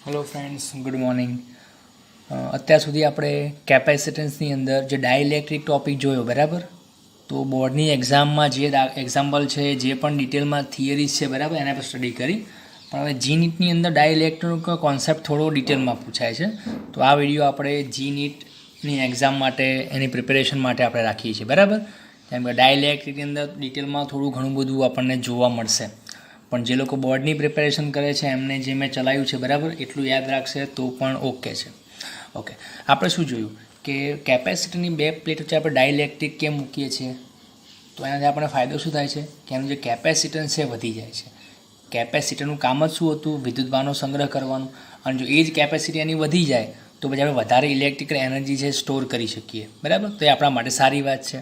Hello friends, good morning. અત્યાર સુધી આપણે કેપેસિટન્સની અંદર જે ડાઇલેક્ટ્રિક ટોપિક જોયો, બરાબર. તો બોર્ડની એક્ઝામમાં જે એક્ઝામ્પલ છે, જે પણ ડિટેલમાં થિયરીઝ છે, બરાબર, એના પર સ્ટડી કરી. પણ હવે જી નીટની અંદર ડાઇલેક્ટ્રિકનો કોન્સેપ્ટ થોડો ડિટેલમાં પૂછાય છે. તો આ વિડીયો આપણે જી નીટની એક્ઝામ માટે, એની પ્રિપેરેશન માટે આપણે રાખીએ છીએ, બરાબર. કેમ કે ડાઇલેક્ટ્રિકની અંદર ડિટેલમાં થોડું ઘણું બધું આપણને જોવા મળશે. પણ જે લોકો બોર્ડની પ્રિપેરેશન કરે છે એમને જે મેં ચલાવ્યું છે, બરાબર, એટલું યાદ રાખશે તો પણ ઓકે છે. ઓકે, આપણે શું જોયું કે કેપેસિટરની બે પ્લેટ વચ્ચે આપણે ડાઇલેક્ટ્રિક કેમ મૂકીએ છીએ? તો એનાથી આપણને ફાયદો શું થાય છે કે એનું જે કેપેસિટન્સ છે વધી જાય છે. કેપેસિટરનું કામ જ શું હતું? વિદ્યુતભારનો સંગ્રહ કરવાનું. અને જો એ જ કેપેસિટી એની વધી જાય તો પછી આપણે વધારે ઇલેક્ટ્રિકલ એનર્જી છે સ્ટોર કરી શકીએ, બરાબર. તો એ આપણા માટે સારી વાત છે.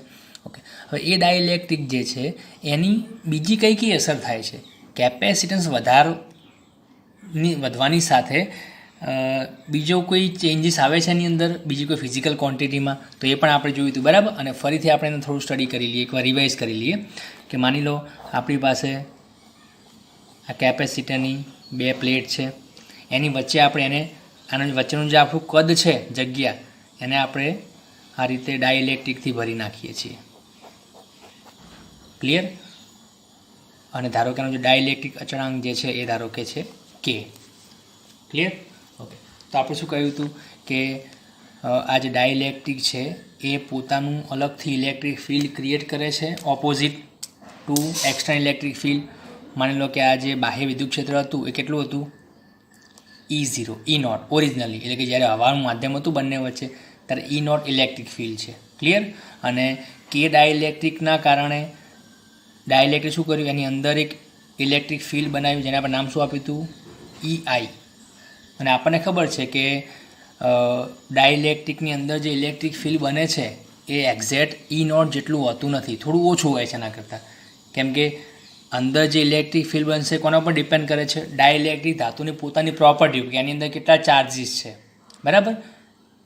ઓકે, હવે એ ડાઇલેક્ટ્રિક જે છે એની બીજી કઈ કઈ અસર થાય છે? કેપેસિટન્સ વધવાની સાથે બીજો કોઈ ચેન્જીસ આવે છે એની અંદર, બીજી કોઈ ફિઝિકલ ક્વોન્ટિટીમાં? તો એ પણ આપણે જોયું હતું, બરાબર. અને ફરીથી આપણે એને થોડું સ્ટડી કરી લઈએ, એકવાર રિવાઇઝ કરી લઈએ. કે માની લો આપણી પાસે આ કેપેસિટરની બે પ્લેટ છે, એની વચ્ચે આપણે એને આના વચ્ચેનું જે આપણું કદ છે, જગ્યા, એને આપણે આ રીતે ડાઇલેક્ટ્રિકથી ભરી નાખીએ છીએ. ક્લિયર? અને ધારો કે એનો જે ડાઇલેક્ટ્રિક અચળાંક જે છે એ ધારો કે છે કે. ક્લિયર? ઓકે, તો આપણે શું કહ્યું હતું કે આ જે ડાઇલેક્ટ્રિક છે એ પોતાનું અલગથી ઇલેક્ટ્રિક ફિલ્ડ ક્રિએટ કરે છે opposite to external electric field. માની લો કે આ જે બાહ્ય વિદ્યુત ક્ષેત્ર હતું એ કેટલું હતું? E0, E0 ઓરિજિનલી, એટલે કે જ્યારે હવાનું માધ્યમ હતું બંને વચ્ચે ત્યારે E0 ઇલેક્ટ્રિક ફિલ્ડ છે. ક્લિયર? અને કે ડાઇલેક્ટ્રિકના કારણે ડાઇલેક્ટ્રિક શું કર્યું? એની અંદર એક ઇલેક્ટ્રિક ફિલ્ડ બનાવ્યું, જેને આપણે નામ શું આપ્યું હતું? EI. અને આપણને ખબર છે કે ડાઇલેક્ટ્રિકની અંદર જે ઇલેક્ટ્રિક ફિલ્ડ બને છે એ એક્ઝેક્ટ E0 જેટલું હોતું નથી, થોડું ઓછું હોય છે એના કરતાં. કેમ કે અંદર જે ઇલેક્ટ્રિક ફિલ્ડ બનશે કોના પર ડિપેન્ડ કરે છે? ડાઇલેક્ટ્રિક ધાતુની પોતાની પ્રોપર્ટી, કે એની અંદર કેટલા ચાર્જીસ છે, બરાબર.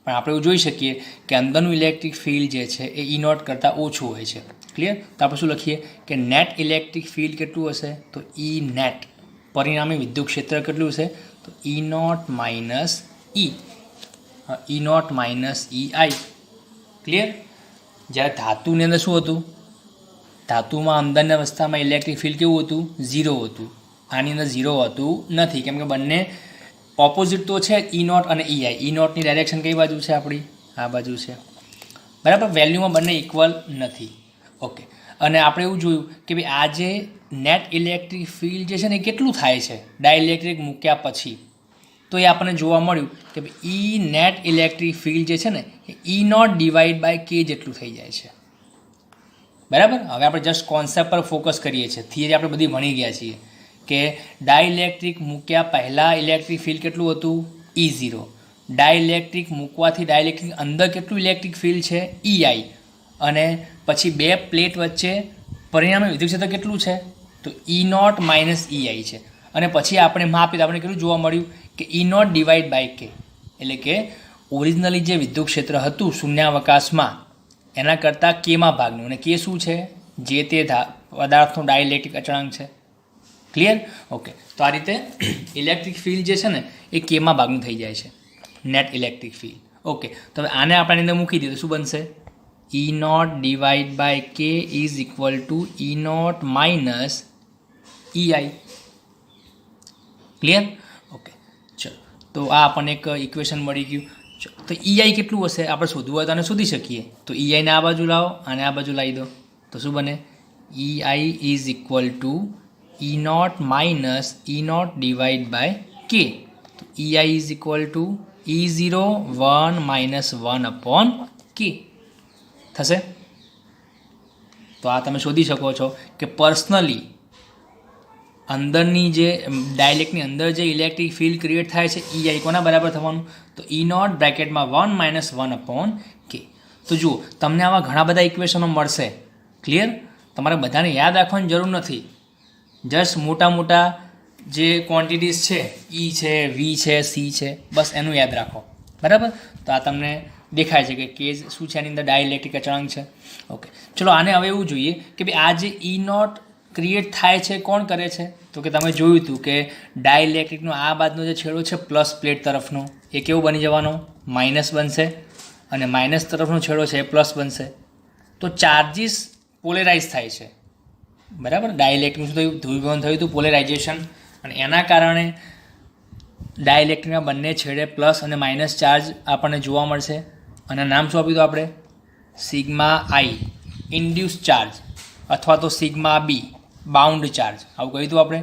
પણ આપણે એવું જોઈ શકીએ કે અંદરનું ઇલેક્ટ્રિક ફિલ્ડ જે છે એ E0 કરતાં ઓછું હોય છે. ક્લિયર? તો આપણે શું લખીએ કે નેટ ઇલેક્ટ્રિક ફિલ્ડ કેટલું હશે? તો E નેટ. પરિણામી વિદ્યુત ક્ષેત્ર કેટલું હશે? તો E0 minus E. E0 minus EI. Clear? જ્યારે ધાતુની અંદર શું હતું? ધાતુમાં અંદરની અવસ્થામાં ઇલેક્ટ્રિક ફિલ્ડ કેવું હતું? 0 હતું. આની અંદર 0 હોતું નથી, કેમ કે બંને ઓપોઝિટ તો છે, E0 અને EI. E0ની ડાયરેક્શન કઈ બાજુ છે આપણી? આ બાજુ છે, બરાબર. વેલ્યુમાં બંને ઇક્વલ નથી. ઓકે, અને આપણે એવું જોયું કે ભાઈ આ જે નેટ ઇલેક્ટ્રિક ફિલ્ડ જે છે ને એ કેટલું થાય છે ડાઇલેક્ટ્રિક મૂક્યા પછી? તો એ આપણને જોવા મળ્યું કે ભાઈ E નેટ ઇલેક્ટ્રિક ફિલ્ડ જે છે ને એ E0 ડિવાઈડ બાય K જેટલું થઈ જાય છે, બરાબર. હવે આપણે જસ્ટ કોન્સેપ્ટ પર ફોકસ કરીએ છીએ. થિયરી આપણે બધી ભણી ગયા છીએ કે ડાઇલેક્ટ્રિક મૂક્યા પહેલાં ઇલેક્ટ્રિક ફિલ્ડ કેટલું હતું? E0. ડાઇલેક્ટ્રિક મૂકવાથી ડાઇલેક્ટ્રિક અંદર કેટલું ઇલેક્ટ્રિક ફિલ્ડ છે? EI. અને પછી બે પ્લેટ વચ્ચે પરિણામી વિદ્યુત ક્ષેત્ર કેટલું છે? તો E0 માઇનસ EI છે. અને પછી આપણે માપ્યું તો આપણે કેટલું જોવા મળ્યું કે E0 ડિવાઈડ બાય K, એટલે કે ઓરિજિનલી જે વિદ્યુત ક્ષેત્ર હતું શૂન્યાવકાશમાં એના કરતાં કેમાં ભાગનું. અને કે શું છે? જે તે પદાર્થનો ડાઇલેક્ટ્રિક અચળાંક છે. ક્લિયર? ઓકે, તો આ રીતે ઇલેક્ટ્રિક ફિલ્ડ જે છે ને એ કેમાં ભાગનું થઈ જાય છે, નેટ ઇલેક્ટ્રિક ફિલ્ડ. ઓકે, તો હવે આને આપણે અંદર મૂકી દઈએ તો શું બનશે? E0 divide by K is equal to E0 minus EI. Clear? Okay, ચલો, તો આ આપણને એક ઇક્વેશન મળી ગયું. તો EI કેટલું હશે આપણે શોધવું હોય તો આને શોધી શકીએ. તો EI ને આ બાજુ લાવો અને આ બાજુ લાવી દો તો શું બને? EI is equal to E0 minus E0 divide by K. તો EI is equal to E0 1 minus 1 upon K થશે. તો આ તમે શોધી શકો છો કે પર્સનલી અંદરની જે ડાઇલેક્ટની અંદર જે ઇલેક્ટ્રિક ફિલ્ડ ક્રિએટ થાય છે EI કોના બરાબર થવાનું? તો E0 બ્રેકેટમાં 1 માઇનસ 1 અપોન K. તો જુઓ, તમને આવા ઘણા બધા ઇક્વેશનો મળશે. ક્લિયર? તમારે બધાને યાદ રાખવાની જરૂર નથી. જસ્ટ મોટા મોટા જે ક્વોન્ટિટીઝ છે, E છે, V છે, C છે, બસ એનું યાદ રાખો, બરાબર. તો આ તમને દેખાય છે કે K શું છે, એની અંદર ડાઇલેક્ટ્રિક અચળાંક છે. ઓકે, ચલો આને હવે એવું જોઈએ કે ભાઈ આ જે E0 ક્રિએટ થાય છે કોણ કરે છે? તો કે તમે જોયું હતું કે ડાઇલેક્ટ્રિકનો આ બાજુનો જે છેડો છે પ્લસ પ્લેટ તરફનો એ કેવો બની જવાનો? માઇનસ બનશે, અને માઇનસ તરફનો છેડો છે એ પ્લસ બનશે. તો ચાર્જીસ પોલેરાઇઝ થાય છે, બરાબર. ડાઇલેક્ટ્રિકનું શું થયું? ધ્રુવીકરણ થયું હતું, પોલેરાઇઝેશન, અને એના કારણે ડાઇલેક્ટ્રિકના બંને છેડે પ્લસ અને માઇનસ ચાર્જ આપણને જોવા મળશે. અને નામ શું આપ્યું હતું આપણે? સિગ્મા આઈ ઇન્ડ્યુસ ચાર્જ, અથવા તો સિગ્મા બી બાઉન્ડ ચાર્જ, આવું કહ્યું હતું આપણે.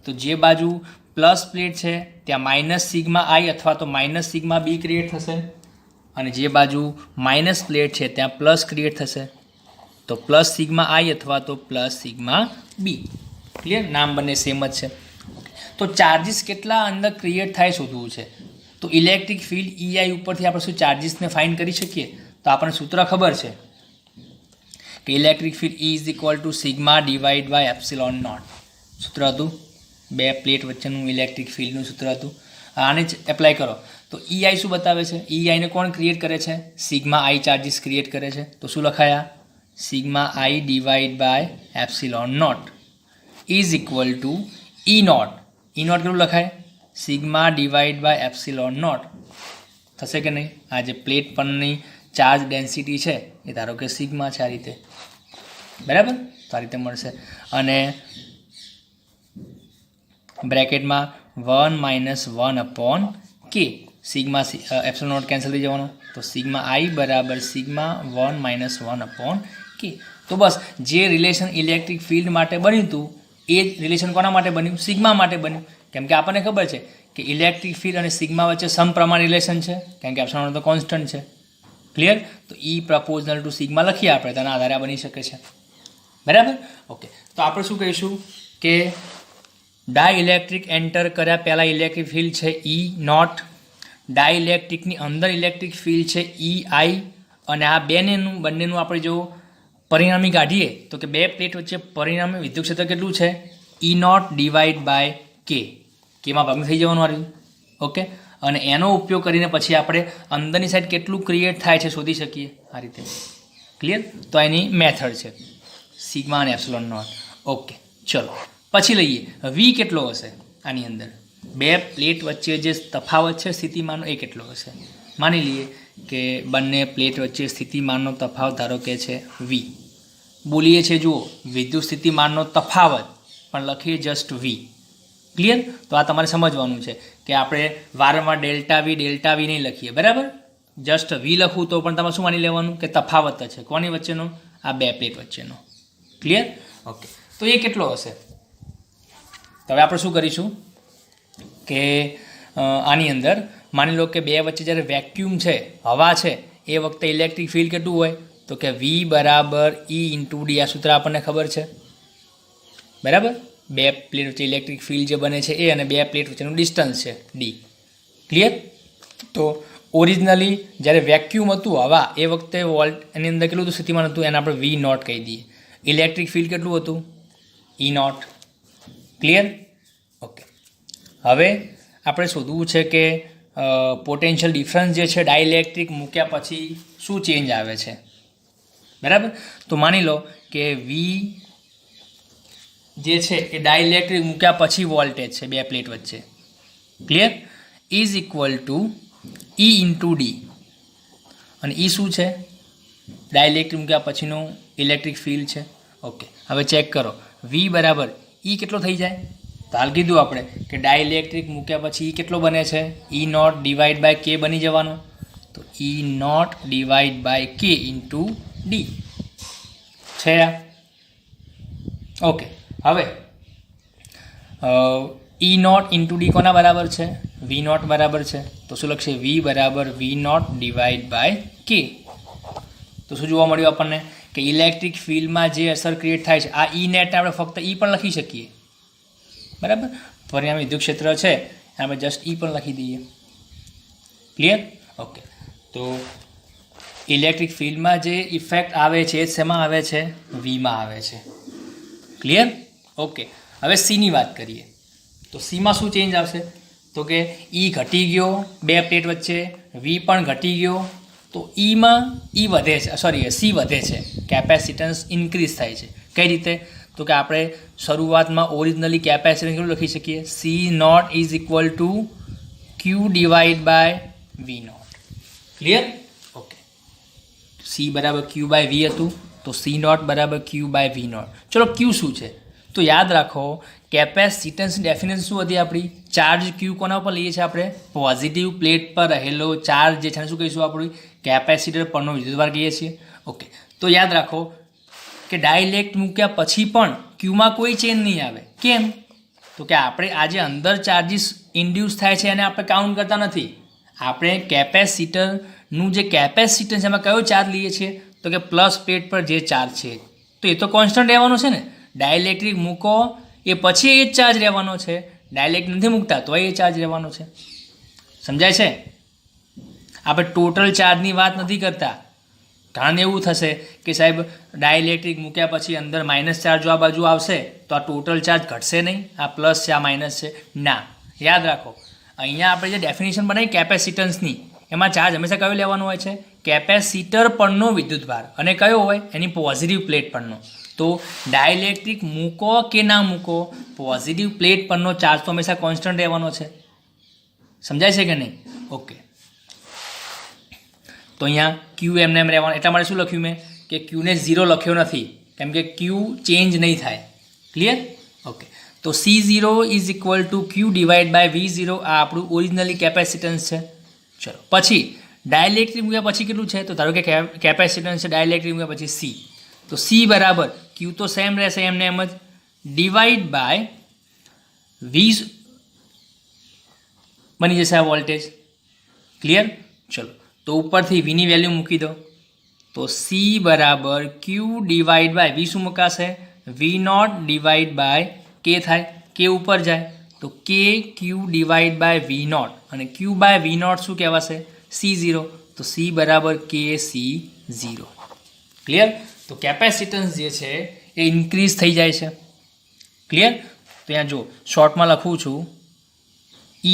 તો જે બાજુ પ્લસ પ્લેટ છે ત્યાં માઇનસ સિગ્મા આઈ અથવા તો માઇનસ સિગ્મા બી ક્રિએટ થશે, અને જે બાજુ માઇનસ પ્લેટ છે ત્યાં પ્લસ ક્રિએટ થશે, તો પ્લસ સિગ્મા આઈ અથવા તો પ્લસ સિગ્મા બી. ક્લિયર? નામ બંને સેમ જ છે. તો ચાર્જીસ કેટલા અંદર ક્રિએટ થાય શોધવું છે. તો ઇલેક્ટ્રિક ફિલ્ડ EI ઉપરથી આપણે શું ચાર્જીસને ફાઇન્ડ કરી શકીએ? તો આપણને સૂત્ર ખબર છે કે electric field E is equal to sigma divide by epsilon naught. સૂત્ર હતું, બે પ્લેટ વચ્ચેનું ઇલેક્ટ્રિક ફિલ્ડનું સૂત્ર હતું. આને જ એપ્લાય કરો તો EI શું બતાવે છે? EIને કોણ ક્રિએટ કરે છે? સિગ્મા આઈ ચાર્જીસ ક્રિએટ કરે છે. તો શું લખાયા? Sigma I divide by epsilon naught is equal to E naught. E naught કેટલું લખાય? Sigma divide by epsilon naught. થશે કે નહીં? આ જે પ્લેટ પરની ચાર્જ ડેન્સિટી છે એ ધારો કે સિગ્મા છે, આ રીતે, બરાબર. તો આ રીતે મળશે. અને બ્રેકેટમાં 1 - 1/k, sigma epsilon naught cancel થઈ જવાનો, તો સિગ્મા આઈ બરાબર સિગ્મા 1 - 1/k. તો બસ જે રિલેશન ઇલેક્ટ્રિક ફિલ્ડ માટે બન્યું હતું એ જ રિલેશન કોના માટે બન્યું? સિગ્મા માટે બન્યું. કેમ કે આપણને ખબર છે કે ઇલેક્ટ્રિક ફિલ્ડ અને સિગ્મા વચ્ચે સમપ્રમાણ રિલેશન છે, કેમ કે એપ્સિલોન નોટ તો કોન્સ્ટન્ટ છે. ક્લિયર? તો E પ્રપોઝનલ ટુ સિગ્મા લખીએ આપણે, તેના આધારે બની શકે છે, બરાબર. ઓકે, તો આપણે શું કહીશું કે ડાઇલેક્ટ્રિક એન્ટર કર્યા પહેલાં ઇલેક્ટ્રિક ફિલ્ડ છે E નોટ, ડાઇલેક્ટ્રિકની અંદર ઇલેક્ટ્રિક ફિલ્ડ છે EI, અને આ બંનેનું આપણે જો પરિણામી કાઢીએ તો કે બે પ્લેટ વચ્ચે પરિણામી વિદ્યુત ક્ષેત્ર કેટલું છે? E naught divide by K. કેમાં ભાગ થઈ જવાનું આવ્યું. ઓકે, અને એનો ઉપયોગ કરીને પછી આપણે અંદરની સાઈડ કેટલું ક્રિએટ થાય છે શોધી શકીએ, આ રીતે. ક્લિયર? તો એની મેથડ છે સિગ્મા અને એપ્સિલોન નોટ. ઓકે, ચલો પછી લઈએ V કેટલો હશે આની અંદર. બે પ્લેટ વચ્ચે જે તફાવત છે સ્થિતિમાનનો એ કેટલો હશે? માની લઈએ કે બંને પ્લેટ વચ્ચે સ્થિતિમાનનો તફાવત ધારો કે છે V. બોલીએ છીએ જુઓ વિદ્યુત સ્થિતિમાનનો તફાવત, પણ લખીએ જસ્ટ V. ક્લિયર? તો આ તમારે સમજવાનું છે કે આપણે વારંવાર ડેલ્ટા V નહીં લખીએ, બરાબર. જસ્ટ V લખવું તો પણ તમારે શું માની લેવાનું કે તફાવત છે કોની વચ્ચેનો? આ બે પ્લેટ વચ્ચેનો. ક્લિયર? ઓકે, તો એ કેટલો હશે? તો હવે આપણે શું કરીશું કે આની અંદર માની લો કે બે વચ્ચે જ્યારે વેક્યુમ છે, હવા છે, એ વખતે ઇલેક્ટ્રિક ફિલ્ડ કેટલું હોય? તો કે V બરાબર E ઇન્ટુ D. આ સૂત્ર આપણને ખબર છે, બરાબર. બે પ્લેટ વચ્ચે ઇલેક્ટ્રિક ફિલ્ડ જે બને છે એ, અને બે પ્લેટ વચ્ચેનું ડિસ્ટન્સ છે D. ક્લિયર? તો ઓરિજિનલી જ્યારે વેક્યુમ હતું હવા, એ વખતે વોલ્ટ એની અંદર કેટલું હતું સ્થિતિમાન હતું? એને આપણે V નોટ કહી દઈએ. ઇલેક્ટ્રિક ફિલ્ડ કેટલું હતું? E not. ક્લિયર? ઓકે, હવે આપણે શોધવું છે કે પોટેન્શિયલ ડિફરન્સ જે છે ડાઇલેક્ટ્રિક મૂક્યા પછી શું ચેન્જ આવે છે, બરાબર. તો માની લો કે V જે છે એ ડાઇલેક્ટ્રિક મૂક્યા પછી વોલ્ટેજ છે બે પ્લેટ વચ્ચે. Clear? Is equal to E into D. અને E શું છે? ડાઇલેક્ટ્રિક મૂક્યા પછીનું ઇલેક્ટ્રિક ફિલ્ડ છે. ઓકે, હવે ચેક કરો V બરાબર E કેટલો થઈ જાય? તો હાલ કીધું આપણે કે ડાઇલેક્ટ્રિક મૂક્યા પછી E કેટલો બને છે? E naught divide by K બની જવાનો. તો E naught divide by K into D છે આ. ઓકે, હવે E નોટ ઇન્ટુ D કોના બરાબર છે? V નોટ બરાબર છે. તો શું લખશે? V બરાબર V naught divide by K. તો શું જોવા મળ્યું આપણને કે ઇલેક્ટ્રિક ફિલ્ડમાં જે અસર ક્રિએટ થાય છે, આ E નેટને આપણે ફક્ત E પણ લખી શકીએ, બરાબર. પરિણામી વિદ્યુત ક્ષેત્ર છે આપણે જસ્ટ E પણ લખી દઈએ. ક્લિયર? ઓકે, તો ઇલેક્ટ્રિક ફિલ્ડમાં જે ઇફેક્ટ આવે છે એ શેમાં આવે છે? Vમાં આવે છે. ક્લિયર? ઓકે, હવે Cની વાત કરીએ તો Cમાં શું ચેન્જ આવશે? તો કે E ઘટી ગયો બે પ્લેટ વચ્ચે, V પણ ઘટી ગયો, તો Eમાં C વધે છે, કેપેસિટન્સ ઇન્ક્રીઝ થાય છે. કઈ રીતે? તો કે આપણે શરૂઆતમાં ઓરિજિનલી કેપેસિટન્સ કેટલું લખી શકીએ, C naught is equal to Q divide by V naught. Clear? Okay, C બરાબર ક્યુ બાય વી હતું, તો સી નોટ બરાબર ક્યુ બાય વી નોટ. ચલો ક્યુ શું છે? તો યાદ રાખો કેપેસિટન્સની ડેફિનેશન શું હતી આપણી? ચાર્જ ક્યુ કોના ઉપર લઈએ છીએ આપણે? પોઝિટિવ પ્લેટ પર રહેલો ચાર્જ જે છે શું કહીશું આપણે? કેપેસિટર પરનો વિદ્યુતભાર કહીએ છીએ. ઓકે, તો યાદ રાખો કે ડાયલેક્ટ મૂક્યા પછી પણ ક્યુમાં કોઈ ચેન્જ નહીં આવે. કેમ? તો કે આપણે આ જે અંદર ચાર્જીસ ઇન્ડ્યુસ થાય છે એને આપણે કાઉન્ટ કરતા નથી. આપણે કેપેસિટરનું જે કેપેસિટન્સ એમાં કયો ચાર્જ લઈએ છીએ? તો કે પ્લસ પ્લેટ પર જે ચાર્જ છે તો એ તો કોન્સ્ટન્ટ રહેવાનો છે ને. ડાયલેક્ટ્રિક મૂકો એ પછી એ જ ચાર્જ રહેવાનો છે, ડાયલેક્ટ નથી મૂકતા તો એ ચાર્જ રહેવાનો છે. સમજાય છે? આપણે ટોટલ ચાર્જની વાત નથી કરતા. કારણ એવું થશે કે સાહેબ ડાયલેક્ટ્રિક મૂક્યા પછી અંદર માઇનસ ચાર્જ જો આ બાજુ આવશે તો આ ટોટલ ચાર્જ ઘટશે નહીં, આ પ્લસ છે આ માઇનસ છે. ના, યાદ રાખો અહીંયા આપણે જે ડેફિનેશન બનાવી કેપેસિટન્સની એમાં ચાર્જ હંમેશા કયો લેવાનો હોય છે? કેપેસિટર પરનો વિદ્યુતભાર. અને કયો હોય? એની પોઝિટિવ પ્લેટ પરનો. તો ડાયલેક્ટ્રિક મૂકો કે ના મૂકો, પોઝિટિવ પ્લેટ પરનો ચાર્જ તો હંમેશા કોન્સ્ટન્ટ રહેવાનો છે. સમજાય છે કે નહીં? ઓકે, તો અહીંયા ક્યુ એમને એમ રહેવાનું. એટલા માટે શું લખ્યું મેં કે ક્યુને 0 લખ્યો નથી, કેમ કે ક્યુ ચેન્જ નહીં થાય. ક્લિયર? ઓકે, તો C0 is equal to Q divide by V0. આ આપણું ઓરિજિનલી કેપેસિટન્સ છે. ચલો પછી ડાયલેક્ટ્રિક મૂક્યા પછી કેટલું છે? તો ધારો કે કેપેસિટન્સ છે ડાયલેક્ટ્રિક મૂક્યા પછી C, તો C બરાબર ક્યુ તો સેમ રહેશે એમને એમ જ, ડિવાઈડ બાય V બની જશે આ વોલ્ટેજ. ક્લિયર? ચલો તો ઉપરથી વીની વેલ્યુ મૂકી દો, તો C બરાબર ક્યુ ડિવાઈડ બાય વી શું મૂકાશે? વી નોટ ડિવાઈડ બાય કે થાય, કે ઉપર જાય તો કે ક્યુ ડિવાઈડ બાય વી નોટ, અને ક્યુ બાય વી નોટ શું કહેવાશે? C0, તો C બરાબર કે C0. ક્લિયર? તો કેપેસિટન્સ જે છે એ ઇન્ક્રીઝ થઈ જાય છે. ક્લિયર? તો અહીંયા જો શોર્ટમાં લખું છું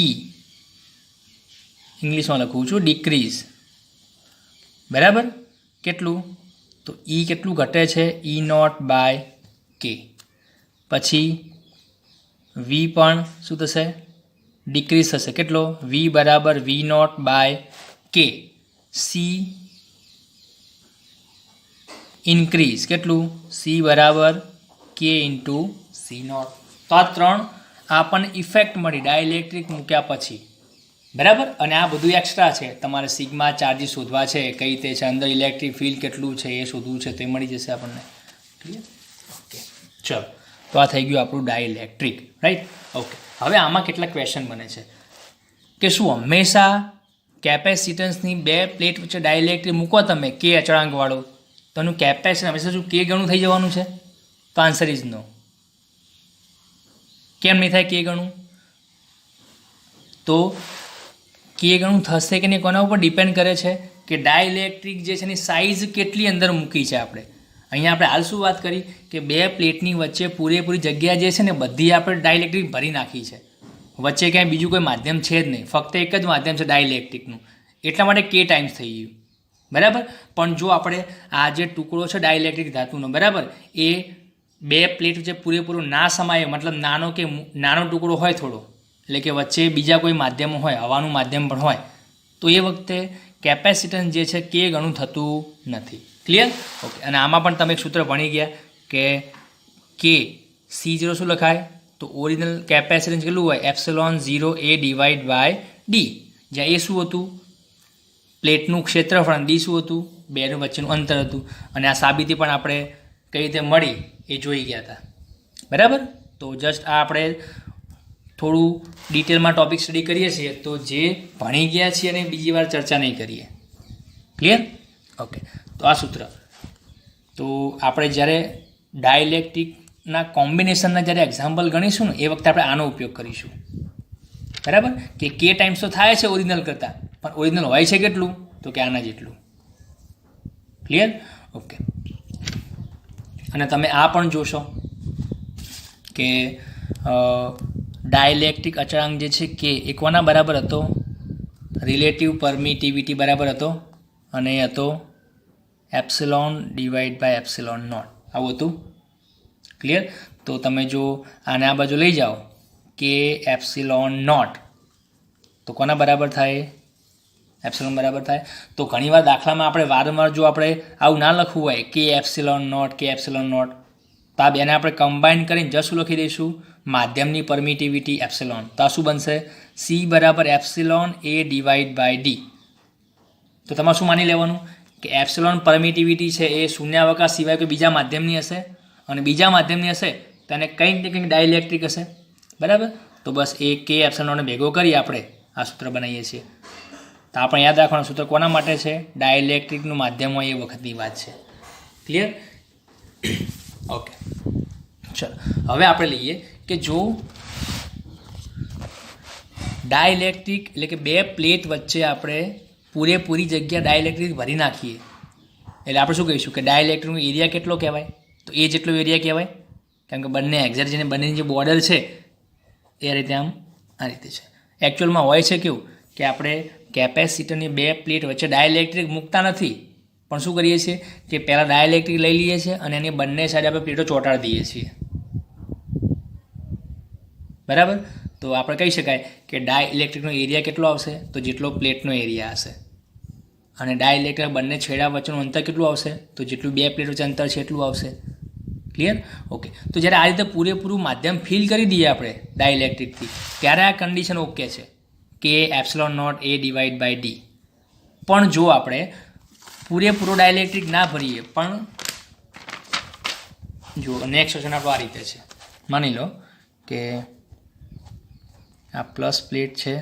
E, ઇંગ્લિશમાં લખું છું ડિક્રીઝ. બરાબર? કેટલું? તો E કેટલું ઘટે છે? E નોટ બાય કે. પછી V પણ શું થશે? ડિક્રીઝ થશે. કેટલો? V બરાબર V નોટ બાય કે. C ઇન્ક્રીઝ કેટલું? C બરાબર કે ઇન્ટુ C નોટ. તો આ ત્રણ આપણને ઇફેક્ટ મળી ડાયલેક્ટ્રિક મૂક્યા પછી. બરાબર? અને આ બધું એક્સ્ટ્રા છે, તમારે સિગ્મા ચાર્જીસ શોધવા છે, કઈ રીતે છે, અંદર ઇલેક્ટ્રિક ફિલ્ડ કેટલું છે એ શોધવું છે, તે મળી જશે આપણને. ક્લિયર? ઓકે, ચલો તો આ થઈ ગયું આપણું ડાયલેક્ટ્રિક. રાઈટ? ઓકે, હવે આમાં કેટલા ક્વેશ્ચન બને છે કે શું હંમેશા કેપેસિટન્સની બે પ્લેટ વચ્ચે ડાયલેક્ટ્રિક મૂકો તમે કે અચળાંકવાળો, તો એનું કેપેસિટન્સ હંમેશા શું કે ગણું થઈ જવાનું છે? તો આન્સર ઇઝ નો. કેમ નહીં થાય કે ગણું? તો કે ગણું થશે કે નહીં કોના ઉપર ડિપેન્ડ કરે છે કે ડાયલેક્ટ્રિક જે છે એની સાઇઝ કેટલી અંદર મૂકી છે આપણે. અહીંયા આપણે હાલ શું વાત કરી કે બે પ્લેટની વચ્ચે પૂરેપૂરી જગ્યા જે છે ને બધી આપણે ડાયલેક્ટ્રિક ભરી નાખી છે, વચ્ચે ક્યાંય બીજું કોઈ માધ્યમ છે જ નહીં, ફક્ત એક જ માધ્યમ છે ડાયલેક્ટ્રિકનું. એટલા માટે કે ટાઈમ્સ થઈ ગયું. બરાબર? પણ જો આપણે આ જે ટુકડો છે ડાયલેક્ટ્રિક ધાતુનો, બરાબર, એ બે પ્લેટ વચ્ચે પૂરેપૂરો ના સમાય, મતલબ નાનો ટુકડો હોય થોડો, એટલે કે વચ્ચે બીજા કોઈ માધ્યમ હોય, હવાનું માધ્યમ પણ હોય, તો એ વખતે કેપેસિટન્સ જે છે કે ગણું થતું નથી. ક્લિયર? ઓકે, અને આમાં પણ તમે એક સૂત્ર ભણી ગયા કે કે C0 શું લખાય? તો ઓરિજિનલ કેપેસિટન્સ કેટલું હોય? Epsilon 0A divide by D, જ્યાં એ શું હતું? પ્લેટનું ક્ષેત્રફળ, ડી શું હતું? બેનું વચ્ચેનું અંતર હતું. અને આ સાબિતી પણ આપણે કઈ રીતે મળી એ જોઈ ગયા હતા. બરાબર? તો જસ્ટ આ આપણે થોડું ડિટેલમાં ટોપિક સ્ટડી કરીએ છીએ, તો જે ભણી ગયા છીએ અને બીજી વાર ચર્ચા નહીં કરીએ. ક્લિયર? ઓકે, તો આ સૂત્ર તો આપણે જ્યારે ડાયલેક્ટ્રિકના કોમ્બિનેશનના જ્યારે એક્ઝામ્પલ ગણીશું ને એ વખતે આપણે આનો ઉપયોગ કરીશું. બરાબર? કે ટાઈમ્સ તો થાય છે ઓરિજિનલ કરતાં, પણ ઓરિજિનલ હોય છે કેટલું? તો કે આના જેટલું. ક્લિયર? ઓકે, અને તમે આ પણ જોશો કે ડાયલેક્ટ્રિક અચળાંક જે છે કે એ કોના બરાબર હતો? રિલેટિવ પરમિટિવિટી બરાબર હતો, અને એ હતો epsilon divide by epsilon naught. આવું હતું. ક્લિયર? તો તમે જો આને આ બાજુ લઈ જાઓ કે એપ્સિલોન નોટ, તો કોના બરાબર થાય? એપ્સિલોન બરાબર થાય. તો ઘણીવાર દાખલામાં આપણે વારંવાર જો આપણે આવું ના લખવું હોય કે એપ્સિલોન નોટ, તો આ બેને આપણે કમ્બાઈન કરીને જશું લખી દઈશું માધ્યમની પરમિટિવિટી એપ્સિલોન. તો આ શું બનશે? સી બરાબર epsilon A divide by D. તો તમારે શું માની લેવાનું કે એપ્સિલોન પરમિટિવિટી છે એ શૂન્યાવકાશ સિવાય કોઈ બીજા માધ્યમની હશે, અને બીજા માધ્યમની હશે તો એને કંઈક ને કંઈક ડાઇલેક્ટ્રિક હશે. બરાબર? તો બસ એ કે એપ્સિલોનને ભેગો કરી આપણે આ સૂત્ર બનાવીએ છીએ. તો આપણે યાદ રાખવાનું સૂત્ર કોના માટે છે? ડાઇલેક્ટ્રિકનું માધ્યમ હોય એ વખતની વાત છે. ક્લિયર? ઓકે, ચલો હવે આપણે લઈએ કે જો ડાઇલેક્ટ્રિક એટલે કે બે પ્લેટ વચ્ચે આપણે પૂરેપૂરી જગ્યા ડાઇલેક્ટ્રિક ભરી નાખીએ એટલે આપણે શું કહીશું કે ડાઇલેક્ટ્રિકનો એરિયા કેટલો કહેવાય? તો એ જેટલો એરિયા કહેવાય, કેમ કે બંને એક્ઝેક્ટ જેને બંનેની જે બોર્ડર છે એ રીતે આમ આ રીતે છે. એકચ્યુઅલમાં હોય છે કેવું કે આપણે કેપેસિટરની બે પ્લેટ વચ્ચે ડાઇલેક્ટ્રિક મૂકતા નથી, પણ શું કરીએ છીએ કે પહેલાં ડાઇલેક્ટ્રિક લઈ લઈએ છીએ અને એની બંને સાઈડ આપણે પ્લેટો ચોંટાડી દઈએ છીએ. બરાબર? તો આપણે કહી શકાય કે ડાઇલેક્ટ્રિકનો એરિયા કેટલો આવશે? તો જેટલો પ્લેટનો એરિયા હશે. અને ડાઇલેક્ટ્રિક બંને છેડા વચ્ચેનું અંતર કેટલું આવશે? તો જેટલું બે પ્લેટ વચ્ચે અંતર છે એટલું આવશે. ક્લિયર? ઓકે. તો જ્યારે આ રીતે પૂરેપૂરું માધ્યમ ફિલ કરી દઈએ આપણે ડાઇલેક્ટ્રિકથી, ત્યારે આ કન્ડિશન ઓકે છે કે epsilon naught A divide by D. પણ જો આપણે પૂરેપૂરો ડાઇલેક્ટ્રિક ના ભરીએ, પણ જો નેક્સ્ટ ક્વેશ્ચન આપણો આ રીતે છે. માની લો કે આ પ્લસ પ્લેટ છે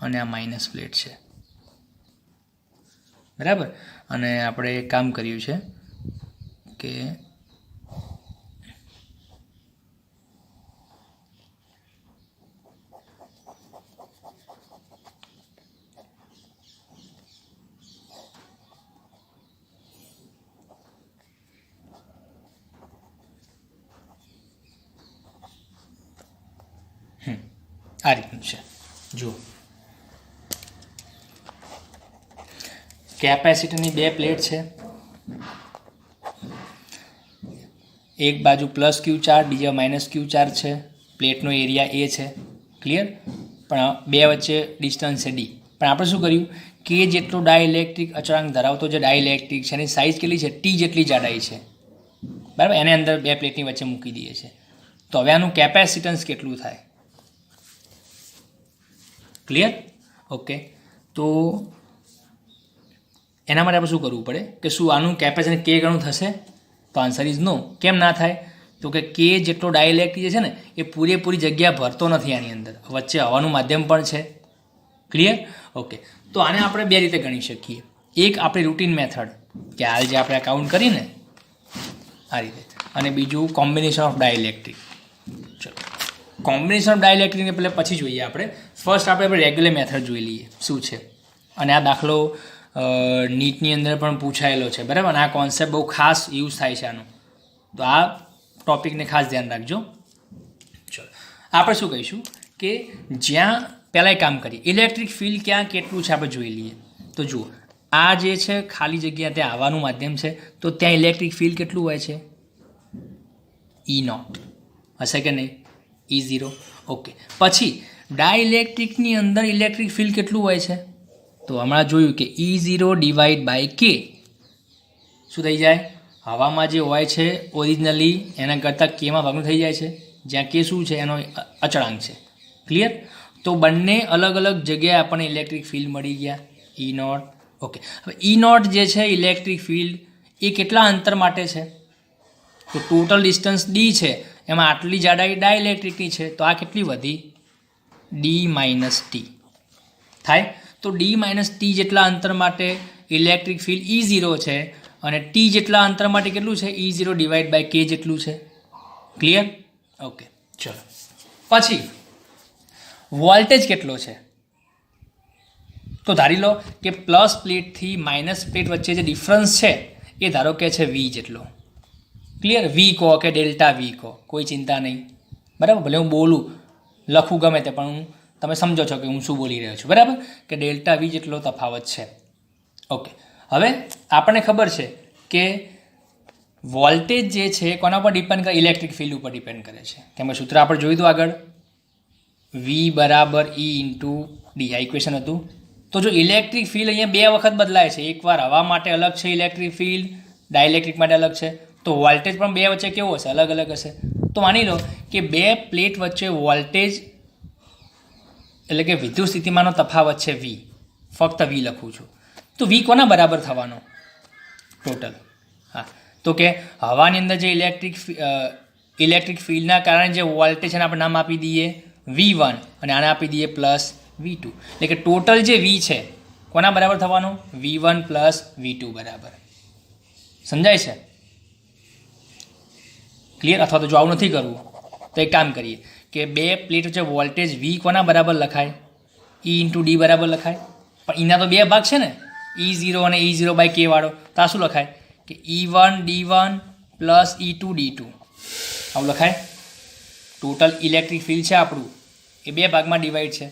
અને આ માઇનસ પ્લેટ છે. બરાબર? અને આપણે કામ કર્યું છે કે આ રીતનું છે. જુઓ, કેપેસિટરની બે પ્લેટ છે, એક બાજુ પ્લસ ક્યુ ચાર્જ, બીજા માઇનસ ક્યુ ચાર્જ છે. પ્લેટનો એરિયા એ છે. ક્લિયર? પણ બે વચ્ચે ડિસ્ટન્સ છે ડી. પણ આપણે શું કર્યું કે જેટલો ડાઇલેક્ટ્રિક અચળાંક ધરાવતો જે ડાઇલેક્ટ્રિક છે એની સાઇઝ કેટલી છે? ટી જેટલી જાડાઈ છે. બરાબર? એને અંદર બે પ્લેટની વચ્ચે મૂકી દઈએ છીએ. તો હવે આનું કેપેસિટન્સ કેટલું થાય? ક્લિયર? ઓકે. તો એના માટે આપણે શું કરવું પડે કે શું આનું કેપેસિટન્સ કે ગણું થશે? તો આન્સર ઇઝ નો. કેમ ના થાય? તો કે કે જેટલો ડાઇલેક્ટ્રિક છે ને એ પૂરેપૂરી જગ્યા ભરતો નથી આની અંદર, વચ્ચે હવાનું માધ્યમ પણ છે. ક્લિયર? ઓકે. તો આને આપણે બે રીતે ગણી શકીએ. એક આપણી રૂટીન મેથડ કે હાલ જે આપણે કાઉન્ટ કરીને આ રીતે, અને બીજું કોમ્બિનેશન ઓફ ડાઇલેક્ટ્રિક. ચલો, કોમ્બિનેશન ઓફ ડાઇલેક્ટ્રિકને પહેલાં પછી જોઈએ આપણે. ફર્સ્ટ આપણે રેગ્યુલર મેથડ જોઈ લઈએ શું છે. અને આ દાખલો નીટની અંદર પણ પૂછાયેલો છે. બરાબર? અને આ કોન્સેપ્ટ બહુ ખાસ યુઝ થાય છે આનો, તો આ ટોપિકને ખાસ ધ્યાન રાખજો. ચલો, આપણે શું કહીશું કે જ્યાં પહેલાં કામ કરીએ ઇલેક્ટ્રિક ફિલ્ડ ક્યાં કેટલું છે આપણે જોઈ લઈએ. તો જુઓ, આ જે છે ખાલી જગ્યા ત્યાં આવવાનું માધ્યમ છે, તો ત્યાં ઇલેક્ટ્રિક ફિલ્ડ કેટલું હોય છે? ઈ નોટ હશે કે નહીં? E0. ઓકે. પછી ડાઇલેક્ટ્રિકની અંદર ઇલેક્ટ્રિક ફિલ્ડ કેટલું હોય છે? તો હમણાં જોયું કે E0 ડિવાઈડ બાય કે શું થઈ જાય? હવામાં જે હોય છે ઓરિજિનલી એના કરતાં કેમાં ભાગનું થઈ જાય છે, જ્યાં કે શું છે એનો અચળાંક છે. ક્લિયર? તો બંને અલગ અલગ જગ્યાએ આપણને ઇલેક્ટ્રિક ફિલ્ડ મળી ગયા. ઈ નોટ. ઓકે. હવે ઈ નોટ જે છે ઇલેક્ટ્રિક ફિલ્ડ એ કેટલા અંતર માટે છે? તો ટોટલ ડિસ્ટન્સ ડી છે, એમાં આટલી જાડાઈ ડાઇલેક્ટ્રિકની છે, તો આ કેટલી વધી? ડી માઇનસ ટી થાય. તો ડી માઇનસ ટી જેટલા અંતર માટે ઇલેક્ટ્રિક ફિલ્ડ E0 છે, અને ટી જેટલા અંતર માટે કેટલું છે? E0 ડિવાઈડ બાય કે જેટલું છે. ક્લિયર? ઓકે. ચલો, પછી વોલ્ટેજ કેટલો છે? તો ધારી લો કે પ્લસ પ્લેટથી માઇનસ પ્લેટ વચ્ચે જે ડિફરન્સ છે એ ધારો કે છે વી જેટલો. ક્લિયર? વી કહો કે ડેલ્ટા વી કહો, કોઈ ચિંતા નહીં. બરાબર? ભલે હું બોલું લખું ગમે તે, પણ તમે સમજો છો કે હું શું બોલી રહ્યો છું. બરાબર? કે ડેલ્ટા વી જેટલો તફાવત છે. ઓકે. હવે આપણને ખબર છે કે વોલ્ટેજ જે છે કોના પર ડિપેન્ડ કરે? ઇલેક્ટ્રિક ફિલ્ડ ઉપર ડિપેન્ડ કરે છે. કેમ કે સૂત્ર આપણે જોયું હતું આગળ, વી બરાબર ઈ ઇન્ટુ ડી, આ ઇક્વેશન હતું. તો જો ઇલેક્ટ્રિક ફિલ્ડ અહીંયા બે વખત બદલાય છે, એકવાર હવા માટે અલગ છે ઇલેક્ટ્રિક ફિલ્ડ, ડાઇલેક્ટ્રિક માટે અલગ છે, તો વોલ્ટેજ પણ બે વચ્ચે કેવો હશે? અલગ અલગ હશે. તો માની લો કે બે પ્લેટ વચ્ચે વોલ્ટેજ એટલે કે વિદ્યુત સ્થિતિમાનનો તફાવત છે વી, ફક્ત વી લખું છું. તો વી કોના બરાબર થવાનો? ટોટલ. હા, તો કે હવાની અંદર જે ઇલેક્ટ્રિક ફિલ્ડના કારણે જે વોલ્ટેજ છે આપણે નામ આપી દઈએ V1 અને આને આપી દઈએ પ્લસ V2. એટલે કે ટોટલ જે V છે કોના બરાબર થવાનું? V1 પ્લસ V2 બરાબર. સમજાય છે? ક્લિયર? અથવા તો જો આવું નથી કરવું તો એક કામ કરીએ કે બે પ્લેટ વચ્ચે વોલ્ટેજ V કોના બરાબર લખાય? E ઇન્ટુ ડી બરાબર લખાય. પણ એના તો બે ભાગ છે ને, E0 અને E0 બાય K વાળો. તો આ શું લખાય કે E1 D1 plus E2 D2, આવું લખાય. ટોટલ ઇલેક્ટ્રિક ફિલ્ડ છે આપણું એ બે ભાગમાં ડિવાઈડ છે.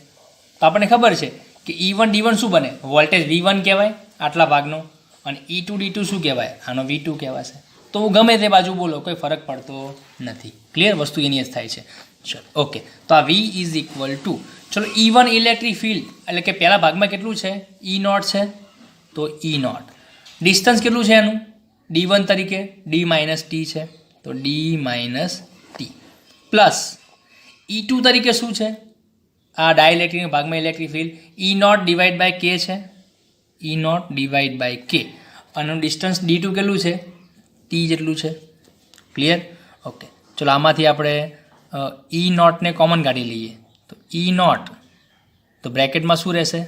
તો આપણને ખબર છે કે E1 D1 શું બને? વોલ્ટેજ V1 કહેવાય આટલા ભાગનો, અને E2 D2 શું કહેવાય? આનો V2 કહેવાશે. તો ગમે તે બાજુ બોલો, કોઈ ફરક પડતો નથી. ક્લિયર? વસ્તુ એની જ થાય છે. ચલો ઓકે, તો આ V ઇઝ ઇક્વલ ટુ, ચલો E1 ઇલેક્ટ્રિક ફિલ્ડ એટલે કે પહેલા ભાગમાં કેટલું છે? E0 છે, તો E0. ડિસ્ટન્સ કેટલું છે એનું? D1 તરીકે D માઇનસ ટી છે, તો D minus T plus E2 તરીકે શું છે? આ ડાઇલેક્ટ્રિક ભાગમાં electric field E0 divide by K છે, E0 ડિવાઈડ બાય K. અને ડિસ્ટન્સ D2 કેટલું છે? ટી જેટલું છે. ક્લિયર? ઓકે, ચલો આમાંથી આપણે E0 ને કોમન કાઢી લઈએ. તો E0 તો બ્રેકેટમાં શું રહેશે?